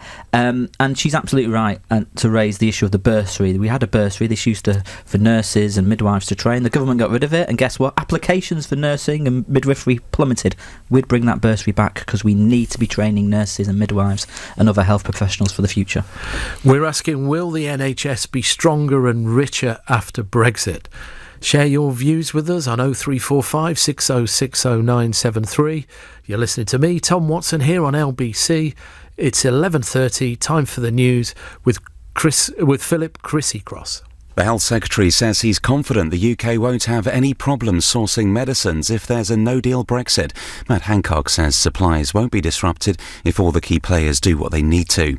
she's absolutely right to raise the issue of the bursary. We had a bursary. This used for nurses and midwives to train. The government got rid of it. And guess what? Applications for nursing and midwifery plummeted. We'd bring that bursary back because we need to be training nurses and midwives and other health professionals for the future. We're asking, will the NHS be stronger and richer after Brexit? Share your views with us on 0345 6060973. You're listening to me, Tom Watson, here on LBC. It's 11:30, time for the news with Philip Chrissy Cross. The Health Secretary says he's confident the UK won't have any problems sourcing medicines if there's a no-deal Brexit. Matt Hancock says supplies won't be disrupted if all the key players do what they need to.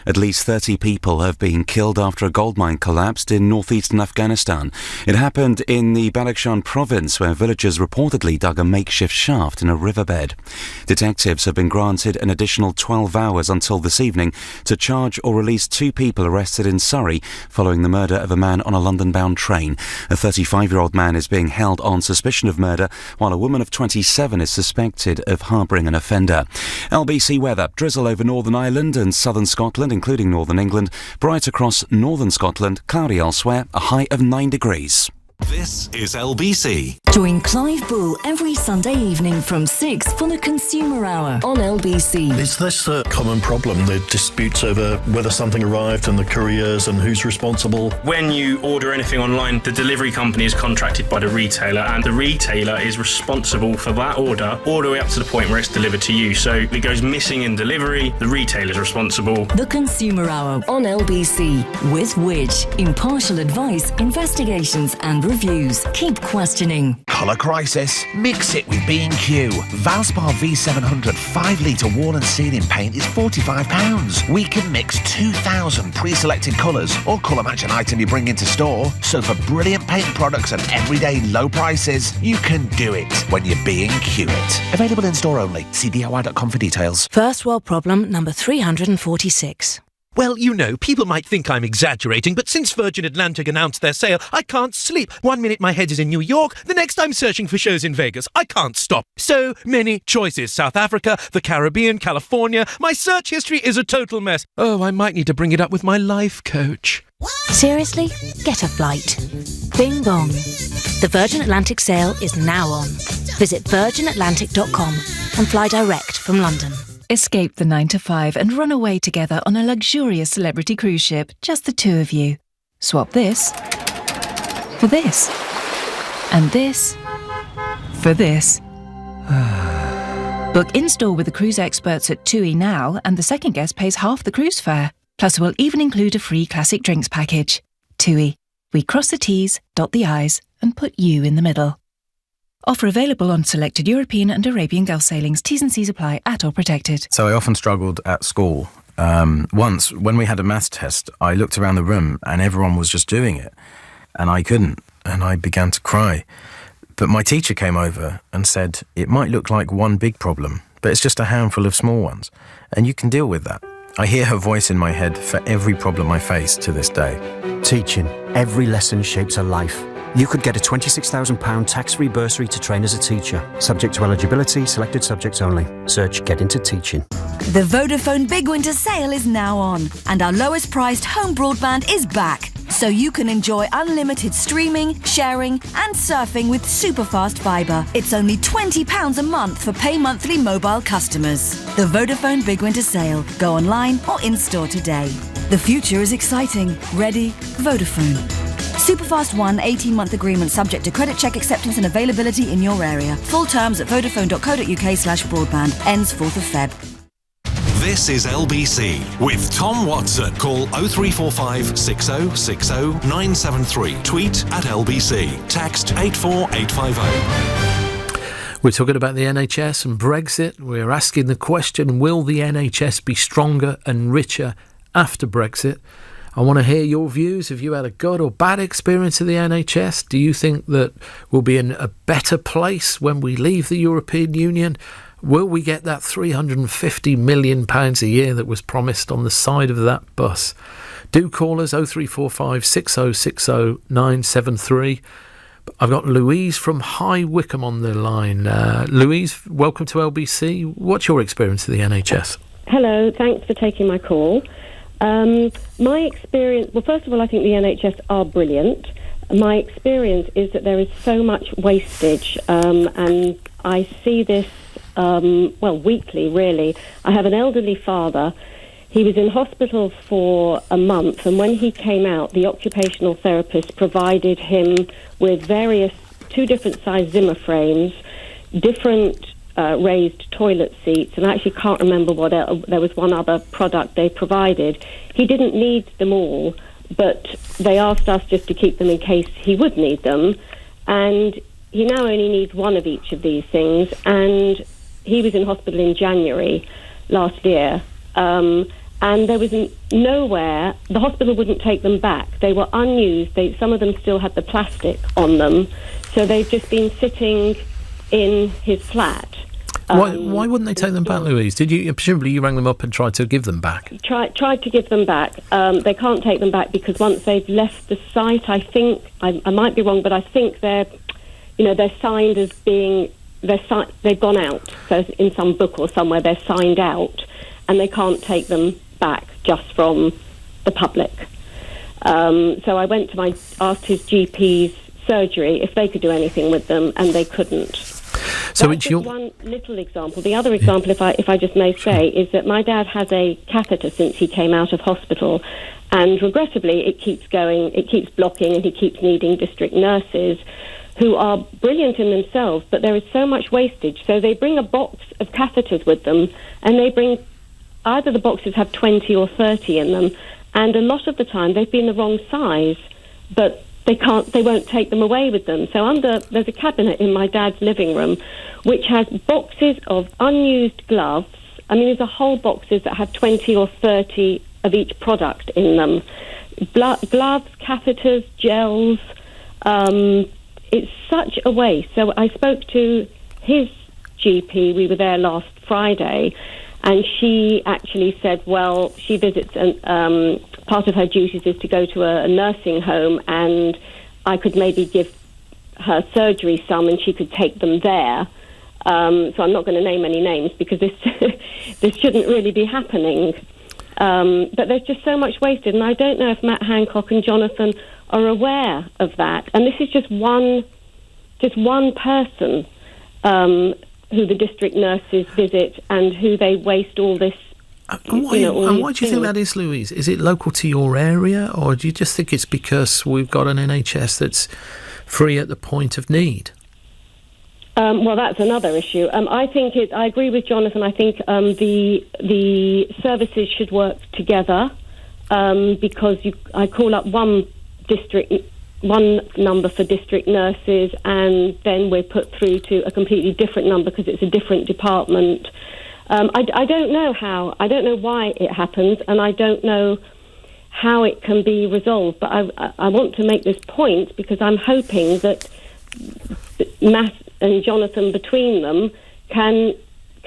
At least 30 people have been killed after a gold mine collapsed in northeastern Afghanistan. It happened in the Badakhshan province, where villagers reportedly dug a makeshift shaft in a riverbed. Detectives have been granted an additional 12 hours until this evening to charge or release 2 people arrested in Surrey following the murder of a man on a London-bound train. A 35-year-old man is being held on suspicion of murder, while a woman of 27 is suspected of harbouring an offender. LBC weather: drizzle over Northern Ireland and southern Scotland, including northern England. Bright across northern Scotland, cloudy elsewhere, a high of 9 degrees. This is LBC. Join Clive Bull every Sunday evening from 6 for the Consumer Hour on LBC. Is this a common problem, the disputes over whether something arrived and the couriers and who's responsible? When you order anything online, the delivery company is contracted by the retailer, and the retailer is responsible for that order all the way up to the point where it's delivered to you. So if it goes missing in delivery, the retailer is responsible. The Consumer Hour on LBC with Which. Impartial advice, investigations and reviews. Keep questioning. Colour crisis? Mix it with B&Q. Valspar V700 5-litre wall and ceiling paint is £45. We can mix 2,000 pre-selected colours or colour match an item you bring into store. So for brilliant paint products and everyday low prices, you can do it when you B&Q it. Available in store only. See DIY.com for details. First world problem number 346. Well, you know, people might think I'm exaggerating, but since Virgin Atlantic announced their sale, I can't sleep. 1 minute my head is in New York, the next I'm searching for shows in Vegas. I can't stop. So many choices. South Africa, the Caribbean, California. My search history is a total mess. Oh, I might need to bring it up with my life coach. Seriously? Get a flight. Bing bong. The Virgin Atlantic sale is now on. Visit virginatlantic.com and fly direct from London. Escape the 9 to 5 and run away together on a luxurious celebrity cruise ship, just the two of you. Swap this for this, and this for this. Book in-store with the cruise experts at TUI now, and the second guest pays half the cruise fare. Plus, we'll even include a free classic drinks package. TUI. We cross the T's, dot the I's, and put you in the middle. Offer available on selected European and Arabian Gulf sailings. T's and C's apply. At or protected. So I often struggled at school. Once, when we had a maths test, I looked around the room and everyone was just doing it. And I couldn't. And I began to cry. But my teacher came over and said, it might look like one big problem, but it's just a handful of small ones. And you can deal with that. I hear her voice in my head for every problem I face to this day. Teaching. Every lesson shapes a life. You could get a £26,000 tax-free bursary to train as a teacher. Subject to eligibility, selected subjects only. Search Get Into Teaching. The Vodafone Big Winter Sale is now on, and our lowest priced home broadband is back. So you can enjoy unlimited streaming, sharing and surfing with superfast fibre. It's only £20 a month for pay monthly mobile customers. The Vodafone Big Winter Sale. Go online or in-store today. The future is exciting. Ready? Vodafone. Superfast One 18-month agreement subject to credit check acceptance and availability in your area. Full terms at vodafone.co.uk/broadband. Ends 4th of Feb. This is LBC with Tom Watson. Call 0345 6060 973. Tweet at LBC. Text 84850. We're talking about the NHS and Brexit. We're asking the question, will the NHS be stronger and richer after Brexit? I want to hear your views. Have you had a good or bad experience of the NHS? Do you think that we'll be in a better place when we leave the European Union? Will we get that £350 million a year that was promised on the side of that bus? Do call us 0345 6060 973. I've got Louise from High Wycombe on the line. Louise, welcome to LBC. What's your experience of the NHS? Hello, thanks for taking my call. My experience, well, first of all, I think the NHS are brilliant. My experience is that there is so much wastage, and I see this, weekly, really. I have an elderly father. He was in hospital for a month, and when he came out, the occupational therapist provided him with two different size Zimmer frames, different raised toilet seats, and I actually can't remember what else. There was one other product they provided. He didn't need them all, but they asked us just to keep them in case he would need them, and he now only needs one of each of these things, and he was in hospital in January last year, and there was nowhere, the hospital wouldn't take them back. They were unused. Some of them still had the plastic on them, so they've just been sitting in his flat. Why wouldn't they take them back, Louise? Presumably you rang them up and tried to give them back? Tried to give them back. They can't take them back because once they've left the site, I think, I might be wrong, but I think they're signed as being, they've gone out. So in some book or somewhere they're signed out, and they can't take them back just from the public. So I asked his GP's surgery if they could do anything with them, and they couldn't. So that's just one little example. The other example, if I just may say, is that my dad has a catheter since he came out of hospital, and regrettably it keeps going, it keeps blocking, and he keeps needing district nurses who are brilliant in themselves, but there is so much wastage. So they bring a box of catheters with them, and either the boxes have 20 or 30 in them, and a lot of the time they've been the wrong size, but they won't take them away with them. So there's a cabinet in my dad's living room which has boxes of unused gloves. I mean, there's a whole boxes that have 20 or 30 of each product in them. Gloves, catheters, gels. It's such a waste. So I spoke to his GP. We were there last Friday, and she actually said, well, she visits part of her duties is to go to a nursing home, and I could maybe give her surgery some and she could take them there. So I'm not going to name any names because this shouldn't really be happening. But there's just so much wasted, and I don't know if Matt Hancock and Jonathan are aware of that. And this is just one person who the district nurses visit and who they waste all this. And why do you think that is, Louise? Is it local to your area, or do you just think it's because we've got an NHS that's free at the point of need? Well, that's another issue. I think I agree with Jonathan. I think the services should work together because I call up one district number for district nurses, and then we're put through to a completely different number because it's a different department. I don't know how. I don't know why it happens, and I don't know how it can be resolved. But I want to make this point because I'm hoping that Matt and Jonathan between them can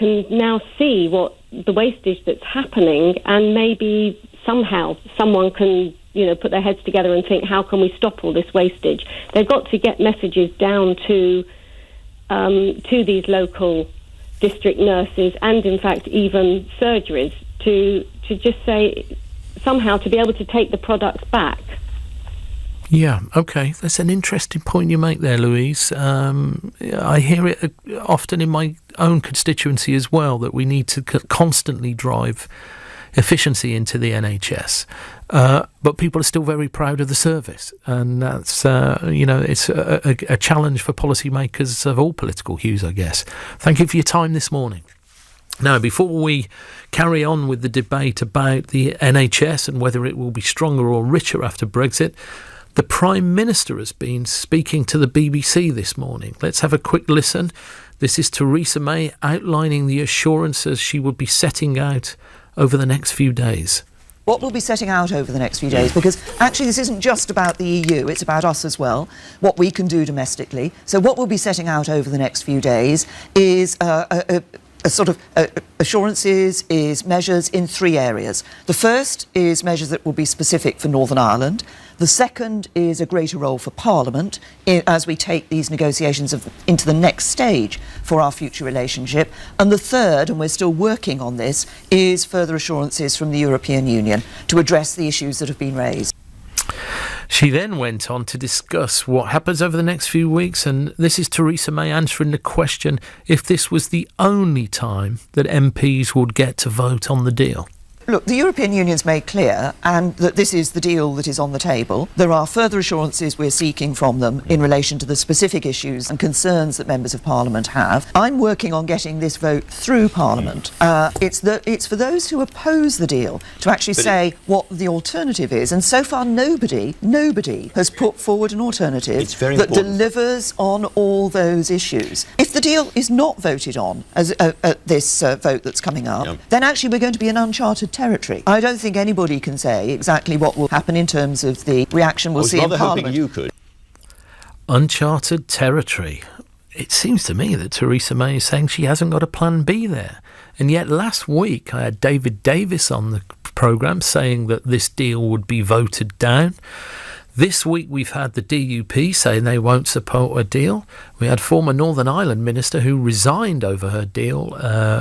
now see what the wastage that's happening, and maybe somehow someone can put their heads together and think, how can we stop all this wastage? They've got to get messages down to these local district nurses and in fact even surgeries to just say somehow to be able to take the products back. Yeah, okay. That's an interesting point you make there, Louise. I hear it often in my own constituency as well, that we need to constantly drive efficiency into the NHS. But people are still very proud of the service. And that's, it's a challenge for policymakers of all political hues, I guess. Thank you for your time this morning. Now, before we carry on with the debate about the NHS and whether it will be stronger or richer after Brexit, the Prime Minister has been speaking to the BBC this morning. Let's have a quick listen. This is Theresa May outlining the assurances she will be setting out over the next few days. What we'll be setting out over the next few days, because actually this isn't just about the EU, it's about us as well, what we can do domestically. So what we'll be setting out over the next few days is a sort of assurances, is measures in three areas. The first is measures that will be specific for Northern Ireland. The second is a greater role for Parliament as we take these negotiations into the next stage for our future relationship. And the third, and we're still working on this, is further assurances from the European Union to address the issues that have been raised. She then went on to discuss what happens over the next few weeks, and this is Theresa May answering the question if this was the only time that MPs would get to vote on the deal. Look, the European Union's made clear and that this is the deal that is on the table. There are further assurances we're seeking from them in relation to the specific issues and concerns that members of Parliament have. I'm working on getting this vote through Parliament. It's for those who oppose the deal to actually say what the alternative is, and so far nobody has put forward an alternative that delivers on all those issues. If the deal is not voted on as this vote that's coming up, then actually we're going to be in uncharted territory. I don't think anybody can say exactly what will happen in terms of the reaction we'll see in Parliament. You could. Uncharted territory. It seems to me that Theresa May is saying she hasn't got a plan B there. And yet last week I had David Davis on the programme saying that this deal would be voted down. This week we've had the DUP saying they won't support a deal. We had former Northern Ireland minister who resigned over her deal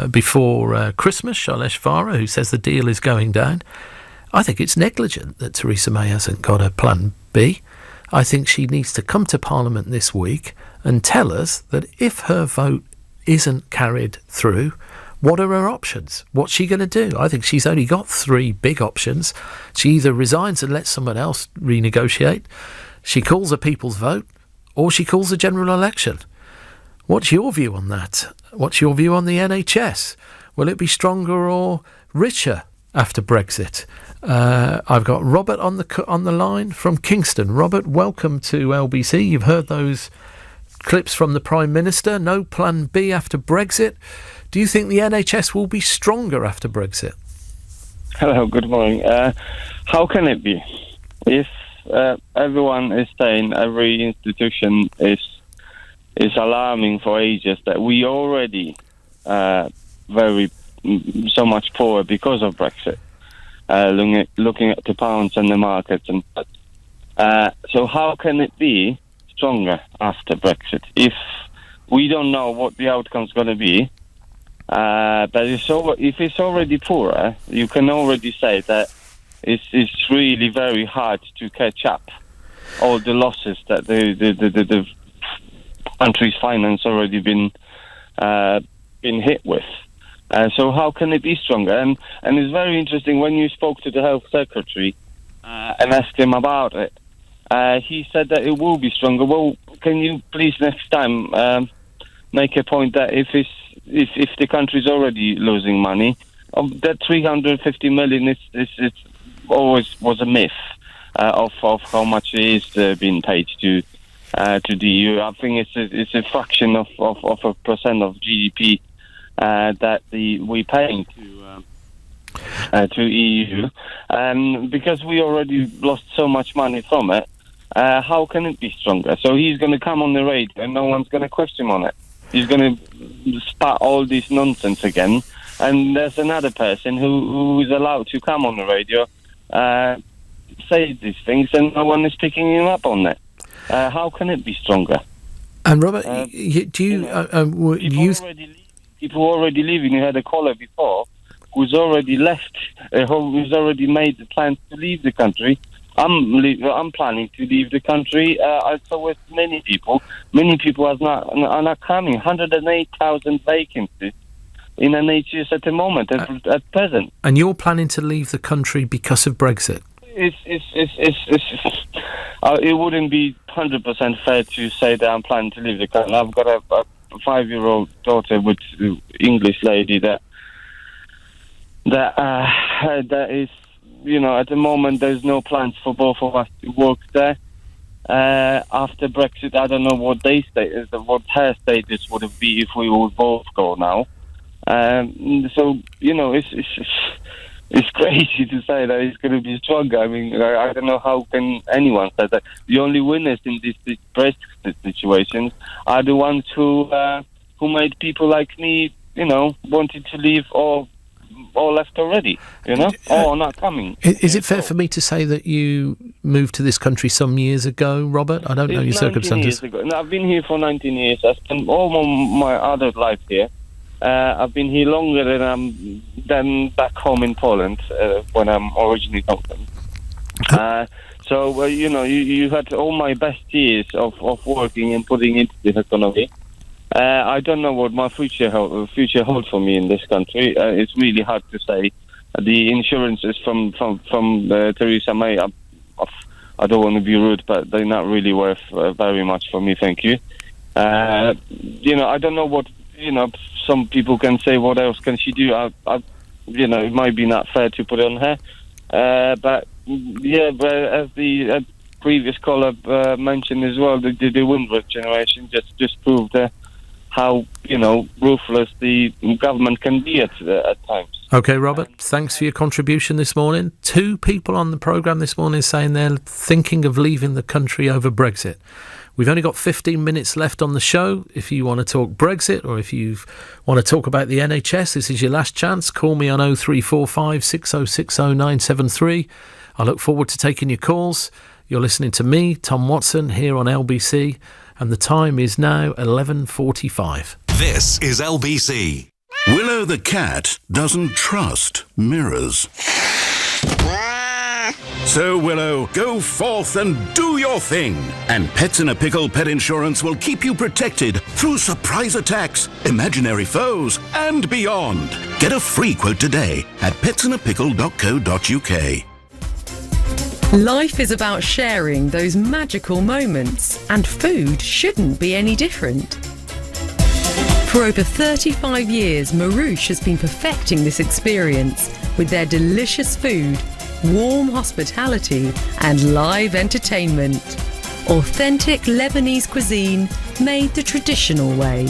before Christmas, Shailesh Vara, who says the deal is going down. I think it's negligent that Theresa May hasn't got a plan B. I think she needs to come to Parliament this week and tell us that if her vote isn't carried through, what are her options? What's she going to do? I think she's only got three big options. She either resigns and lets someone else renegotiate, she calls a people's vote, or she calls a general election. What's your view on that? What's your view on the NHS? Will it be stronger or richer after Brexit? I've got Robert on the line from Kingston. Robert, welcome to LBC. You've heard those clips from the Prime Minister. No plan B after Brexit. Do you think the NHS will be stronger after Brexit? Hello, good morning. How can it be? If everyone is saying every institution is alarming for ages that we already so much poorer because of Brexit, looking at the pounds and the markets and so how can it be stronger after Brexit if we don't know what the outcome's going to be? But if it's already poorer, you can already say that it's really very hard to catch up all the losses that the country's finance already been hit with. So how can it be stronger? And it's very interesting when you spoke to the Health Secretary and asked him about it. He said that it will be stronger. Well, can you please next time make a point that if the country's already losing money, that 350 million is always was a myth. of how much is being paid to the EU. I think it's a fraction of a percent of GDP that we're paying to EU, because we already lost so much money from it. How can it be stronger? So he's going to come on the radio and no one's going to question on it. He's going to spat all this nonsense again, and there's another person who is allowed to come on the radio, say these things, and no one is picking him up on that. How can it be stronger? And Robert, do you... people already leaving. You had a caller before who's already left, who's already made the plans to leave the country. I'm planning to leave the country. So with many people are not coming. 108,000 vacancies in NHS at the moment, at present. And you're planning to leave the country because of Brexit? It wouldn't be 100% fair to say that I'm planning to leave the country. I've got a 5-year-old daughter with English lady that is, at the moment there's no plans for both of us to work there. After Brexit, I don't know what her status would be if we would both go now. So it's crazy to say that it's going to be stronger. I mean, I don't know how can anyone say that. The only winners in this Brexit situations are the ones who made people like me, wanted to leave or left already, or not coming. Is it fair for me to say that you moved to this country some years ago, Robert? I don't know your circumstances. Years ago. No, I've been here for 19 years. I spent all my adult life here. I've been here longer than back home in Poland when I'm originally come from. So you had all my best years of working and putting into the economy. I don't know what my future holds for me in this country. It's really hard to say. The insurances from Theresa May, I don't want to be rude, but they're not really worth very much for me. Thank you. I don't know what some people can say. What else can she do? It might be not fair to put it on her. But as the previous caller mentioned as well, the Windrush generation just proved how ruthless the government can be at times. Okay, Robert, thanks for your contribution this morning. 2 people on the programme this morning saying they're thinking of leaving the country over Brexit. We've only got 15 minutes left on the show. If you want to talk Brexit or if you want to talk about the NHS, this is your last chance. Call me on 0345 6060 973. I look forward to taking your calls. You're listening to me, Tom Watson, here on LBC, and the time is now 11:45. This is LBC. Willow the cat doesn't trust mirrors. So, Willow, go forth and do your thing. And Pets in a Pickle Pet Insurance will keep you protected through surprise attacks, imaginary foes, and beyond. Get a free quote today at petsinapickle.co.uk. Life is about sharing those magical moments, and food shouldn't be any different. For over 35 years, Marouche has been perfecting this experience with their delicious food, warm hospitality and live entertainment. Authentic Lebanese cuisine made the traditional way.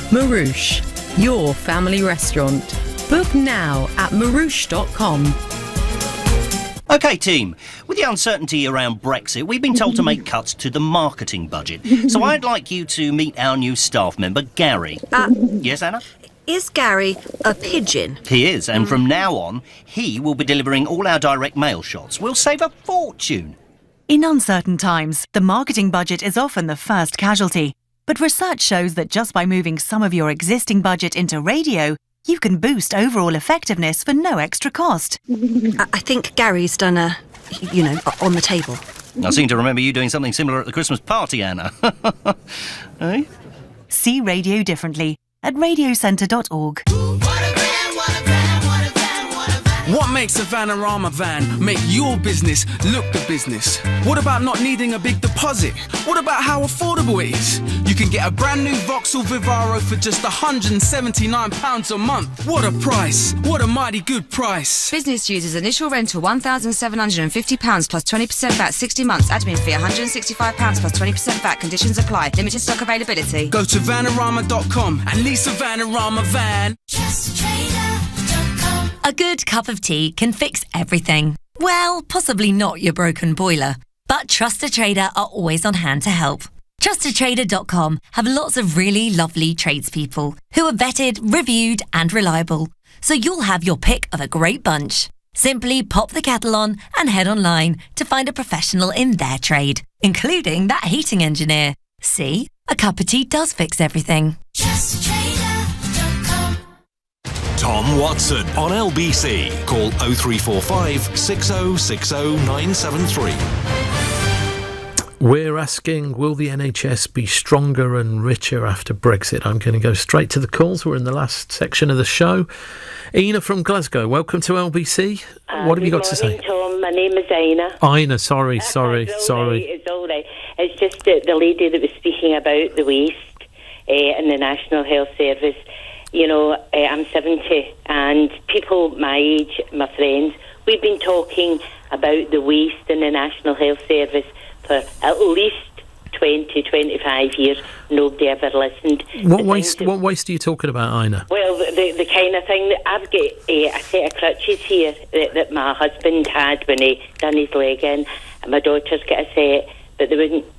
Marouche, your family restaurant. Book now at marouche.com. OK, team, with the uncertainty around Brexit, we've been told to make cuts to the marketing budget. So I'd like you to meet our new staff member, Gary. Yes, Anna? Is Gary a pigeon? He is, and from now on, he will be delivering all our direct mail shots. We'll save a fortune. In uncertain times, the marketing budget is often the first casualty. But research shows that just by moving some of your existing budget into radio, you can boost overall effectiveness for no extra cost. I think Gary's done on the table. I seem to remember you doing something similar at the Christmas party, Anna. Eh? See radio differently at radiocentre.org. What makes a Vanarama van make your business look the business? What about not needing a big deposit? What about how affordable it is? You can get a brand new Vauxhall Vivaro for just £179 a month. What a price! What a mighty good price! Business users initial rental £1,750 plus 20% VAT 60 months. Admin fee £165 plus 20% VAT. Conditions apply. Limited stock availability. Go to Vanarama.com and lease a Vanarama van. A good cup of tea can fix everything. Well, possibly not your broken boiler, but Trusted Trader are always on hand to help. TrustedTrader.com have lots of really lovely tradespeople who are vetted, reviewed and reliable, so you'll have your pick of a great bunch. Simply pop the kettle on and head online to find a professional in their trade, including that heating engineer. See? A cup of tea does fix everything. Tom Watson on LBC. Call 0345 6060 973. We're asking, will the NHS be stronger and richer after Brexit? I'm going to go straight to the calls. We're in the last section of the show. Ina from Glasgow, welcome to LBC. What have you got to say? Good morning, Tom. My name is Ina. Ina, sorry. It's all right. It's just the lady that was speaking about the waste in the National Health Service. You know, I'm 70, and people my age, my friends, we've been talking about the waste in the National Health Service for at least 20, 25 years. Nobody ever listened. What waste are you talking about, Ina? Well, the kind of thing that I've got a set of crutches here that my husband had when he done his leg in, and my daughter's got a set, but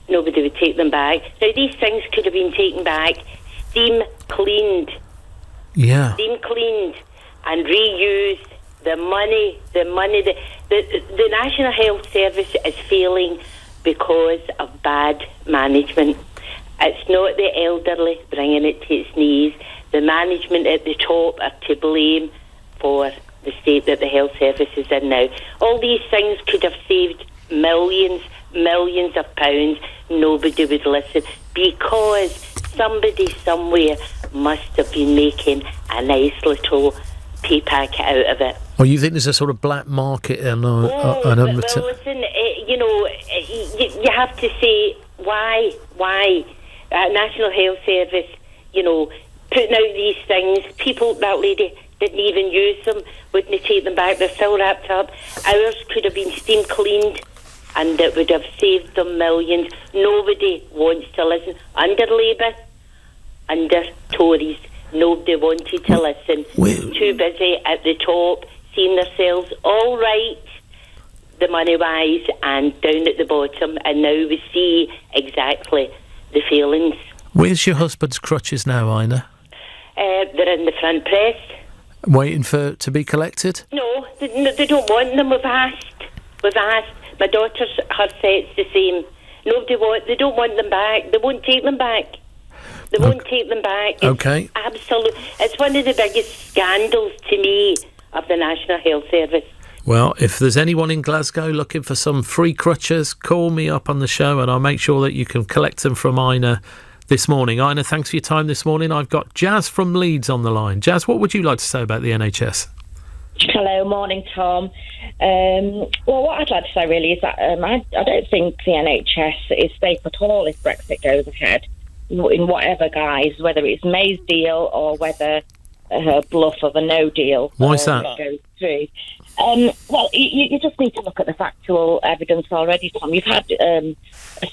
nobody would take them back. Now, these things could have been taken back, steam cleaned. Yeah. Steam cleaned and reused. The National Health Service is failing because of bad management. It's not the elderly bringing it to its knees. The management at the top are to blame for the state that the health service is in now. All these things could have saved millions of pounds. Nobody would listen because somebody somewhere must have been making a nice little pay packet out of it. Oh, you think there's a sort of black market and listen, you have to say why National Health Service, putting out these things. People, that lady didn't even use them, wouldn't take them back. They're still wrapped up. Ours could have been steam cleaned, and it would have saved them millions. Nobody wants to listen. Under Labour, under Tories, nobody wanted to listen. Too busy at the top, seeing themselves all right, the money-wise, and down at the bottom. And now we see exactly the failings. Where's your husband's crutches now, Ina? They're in the front press. Waiting to be collected? No, they don't want them. We've asked. My daughter's, her set's the same. They don't want them back. They won't take them back. They won't take them back. Okay. Absolutely. It's one of the biggest scandals to me of the National Health Service. Well, if there's anyone in Glasgow looking for some free crutches, call me up on the show and I'll make sure that you can collect them from Ina this morning. Ina, thanks for your time this morning. I've got Jazz from Leeds on the line. Jazz, what would you like to say about the NHS? Hello, morning, Tom. Well, what I'd like to say really is that I don't think the NHS is safe at all if Brexit goes ahead, in whatever guise, whether it's May's deal or whether her bluff of a no deal Why's that? goes through. Well, you just need to look at the factual evidence already, Tom. You've had a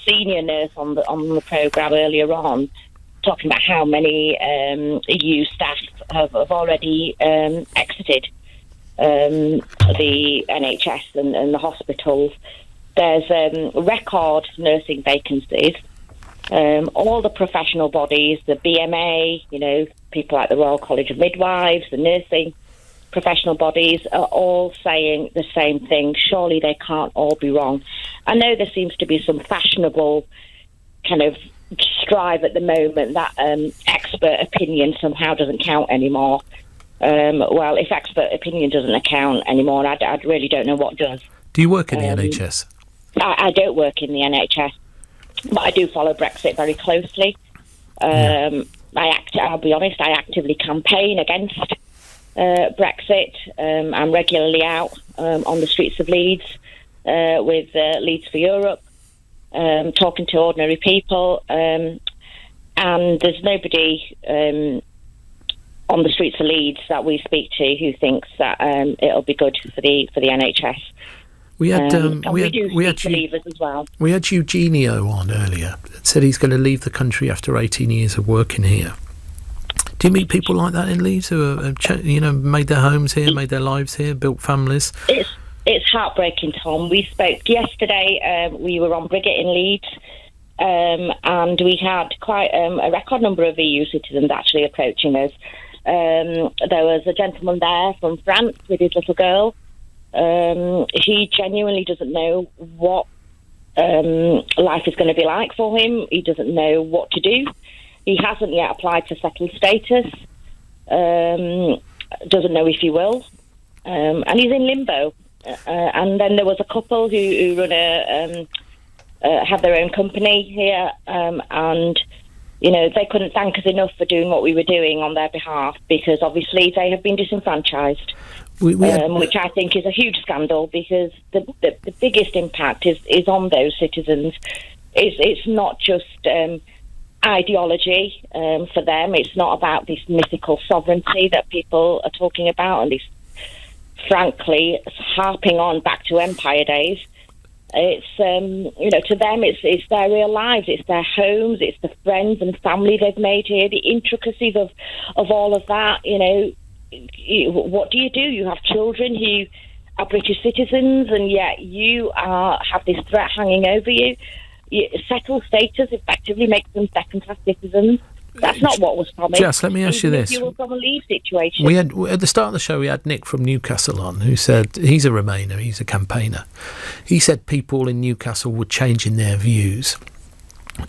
senior nurse on the programme earlier on talking about how many EU staff have already exited the NHS and the hospitals. There's record nursing vacancies. All the professional bodies, the BMA, people like the Royal College of Midwives, the nursing professional bodies are all saying the same thing. Surely they can't all be wrong. I know there seems to be some fashionable kind of strive at the moment that expert opinion somehow doesn't count anymore. Well, if expert opinion doesn't count anymore, I really don't know what does. Do you work in the NHS? I don't work in the NHS, but I do follow Brexit very closely. I'll be honest, I actively campaign against Brexit. I'm regularly out on the streets of Leeds with Leeds for Europe, talking to ordinary people, and there's nobody on the streets of Leeds that we speak to who thinks that it'll be good for the NHS. We had believers as well. We had Eugenio on earlier. That said he's going to leave the country after 18 years of working here. Do you meet people like that in Leeds who have, made their homes here, made their lives here, built families? It's heartbreaking, Tom. We spoke yesterday. We were on Briggate in Leeds. And we had quite a record number of EU citizens actually approaching us. There was a gentleman there from France with his little girl. He genuinely doesn't know what life is going to be like for him. He doesn't know what to do. He hasn't yet applied for settled status. Doesn't know if he will. And he's in limbo. And then there was a couple who run have their own company here, and they couldn't thank us enough for doing what we were doing on their behalf, because obviously they have been disenfranchised, which I think is a huge scandal, because the biggest impact is on those citizens. It's not just ideology for them. It's not about this mythical sovereignty that people are talking about, and this, frankly, harping on back to empire days. It's to them it's their real lives, it's their homes, it's the friends and family they've made here, the intricacies of all of that. What do? You have children who are British citizens, and yet you have this threat hanging over you. Settled status effectively makes them second-class citizens. That's not what was promised. Jess, let me ask you this. You were from a leave situation. We had, at the start of the show, we had Nick from Newcastle on, who said he's a Remainer, he's a campaigner. He said people in Newcastle were changing their views.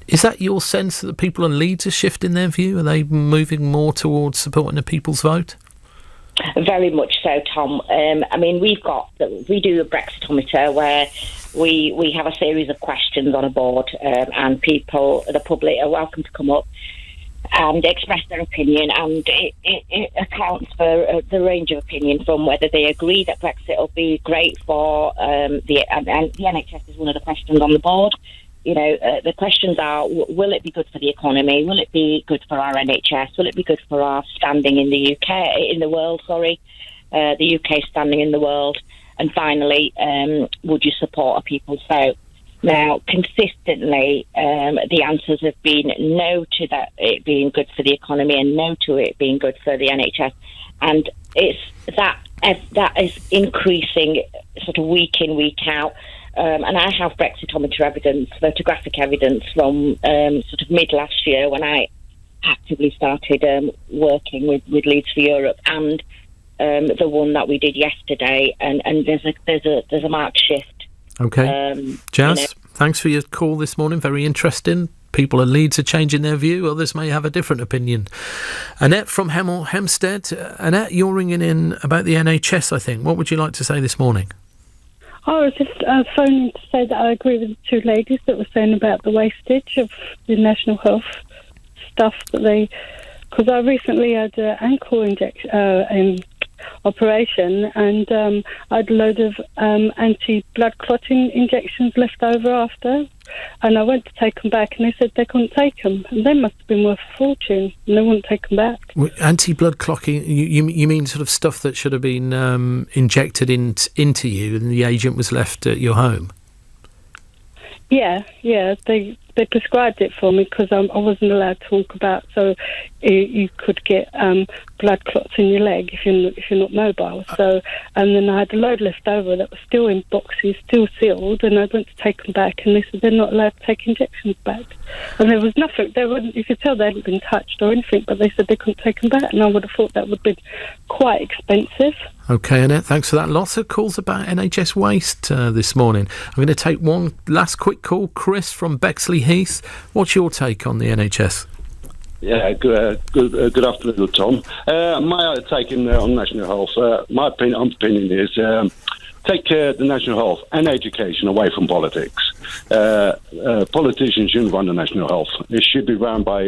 Is that your sense that the people in Leeds are shifting their view? Are they moving more towards supporting the people's vote? Very much so, Tom. We do a Brexitometer where we have a series of questions on a board, and people, the public, are welcome to come up and express their opinion, and it accounts for the range of opinion, from whether they agree that Brexit will be great for the NHS is one of the questions on the board. The questions are: will it be good for the economy? Will it be good for our NHS? Will it be good for our standing in the world? The UK standing in the world. And finally, would you support a people's vote? Now, consistently, the answers have been no to that it being good for the economy, and no to it being good for the NHS. And it's that is increasing sort of week in, week out. And I have Brexitometer evidence, photographic evidence from sort of mid last year, when I actively started working with Leeds for Europe, and the one that we did yesterday. And there's a marked shift. Okay. Jazz, thanks for your call this morning. Very interesting. People in Leeds are changing their view. Others may have a different opinion. Annette from Hempstead. Annette, you're ringing in about the NHS, I think. What would you like to say this morning? I was just phoning to say that I agree with the two ladies that were saying about the wastage of the National Health stuff that they... Because I recently had an ankle injection... operation, and I had a load of anti-blood clotting injections left over after, and I went to take them back, and they said they couldn't take them, and they must have been worth a fortune, and they wouldn't take them back. Anti-blood clotting, you mean sort of stuff that should have been injected into you, and the agent was left at your home? Yeah, they prescribed it for me because I wasn't allowed to walk about, so you could get blood clots in your leg if you're not mobile. So, and then I had a load left over that was still in boxes, still sealed, and I went to take them back, and they said they're not allowed to take injections back. And there was nothing. You could tell they hadn't been touched or anything, but they said they couldn't take them back, and I would have thought that would have been quite expensive. Okay, Annette, thanks for that. Lots of calls about NHS waste this morning. I'm going to take one last quick call. Chris from Bexley Heath. What's your take on the NHS? Yeah, good afternoon, Tom. My take on national health, my opinion is take the national health and education away from politics. Politicians shouldn't run the national health. It should be run by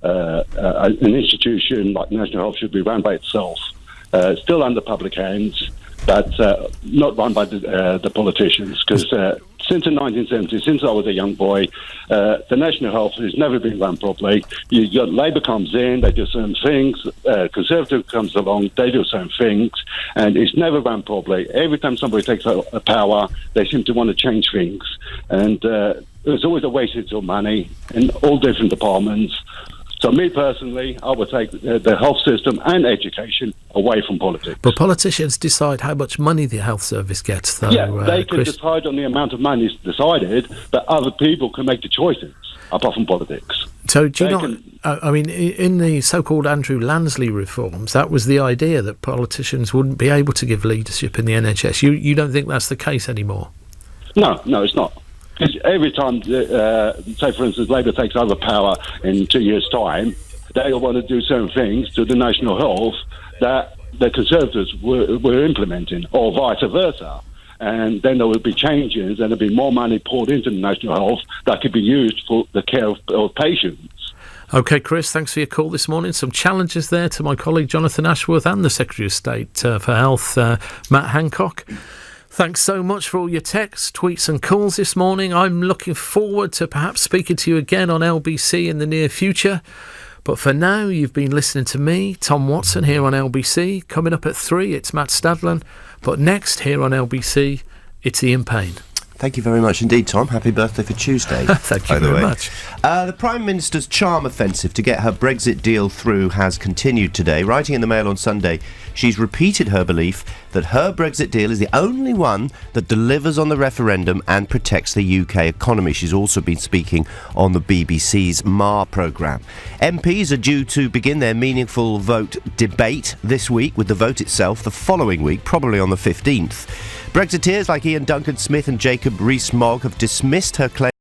an institution like National Health should be run by itself. still under public hands, but not run by the politicians. Because since the 1970s, since I was a young boy, the National Health has never been run properly. You got Labour comes in, they do certain things. Conservative comes along, they do certain things, and it's never run properly. Every time somebody takes a power, they seem to want to change things, and there's always a wastage of money in all different departments. So me personally, I would take the health system and education away from politics. But politicians decide how much money the health service gets, though. Yeah, they can decide on the amount of money decided, but other people can make the choices, apart from politics. So do you not... I mean, in the so-called Andrew Lansley reforms, that was the idea that politicians wouldn't be able to give leadership in the NHS. You don't think that's the case anymore? No, it's not. Every time, say for instance, Labour takes over power in 2 years' time, they want to do certain things to the National Health that the Conservatives were implementing, or vice versa. And then there would be changes, and there'd be more money poured into the National Health that could be used for the care of patients. OK, Chris, thanks for your call this morning. Some challenges there to my colleague Jonathan Ashworth and the Secretary of State for Health, Matt Hancock. Thanks so much for all your texts, tweets and calls this morning. I'm looking forward to perhaps speaking to you again on LBC in the near future. But for now, you've been listening to me, Tom Watson, here on LBC. Coming up at 3, it's Matt Stadlen. But next, here on LBC, it's Ian Payne. Thank you very much indeed, Tom. Happy birthday for Tuesday. Thank you very much. The Prime Minister's charm offensive to get her Brexit deal through has continued today. Writing in the Mail on Sunday, she's repeated her belief that her Brexit deal is the only one that delivers on the referendum and protects the UK economy. She's also been speaking on the BBC's MAR programme. MPs are due to begin their meaningful vote debate this week, with the vote itself the following week, probably on the 15th. Brexiteers like Ian Duncan Smith and Jacob Rees-Mogg have dismissed her claim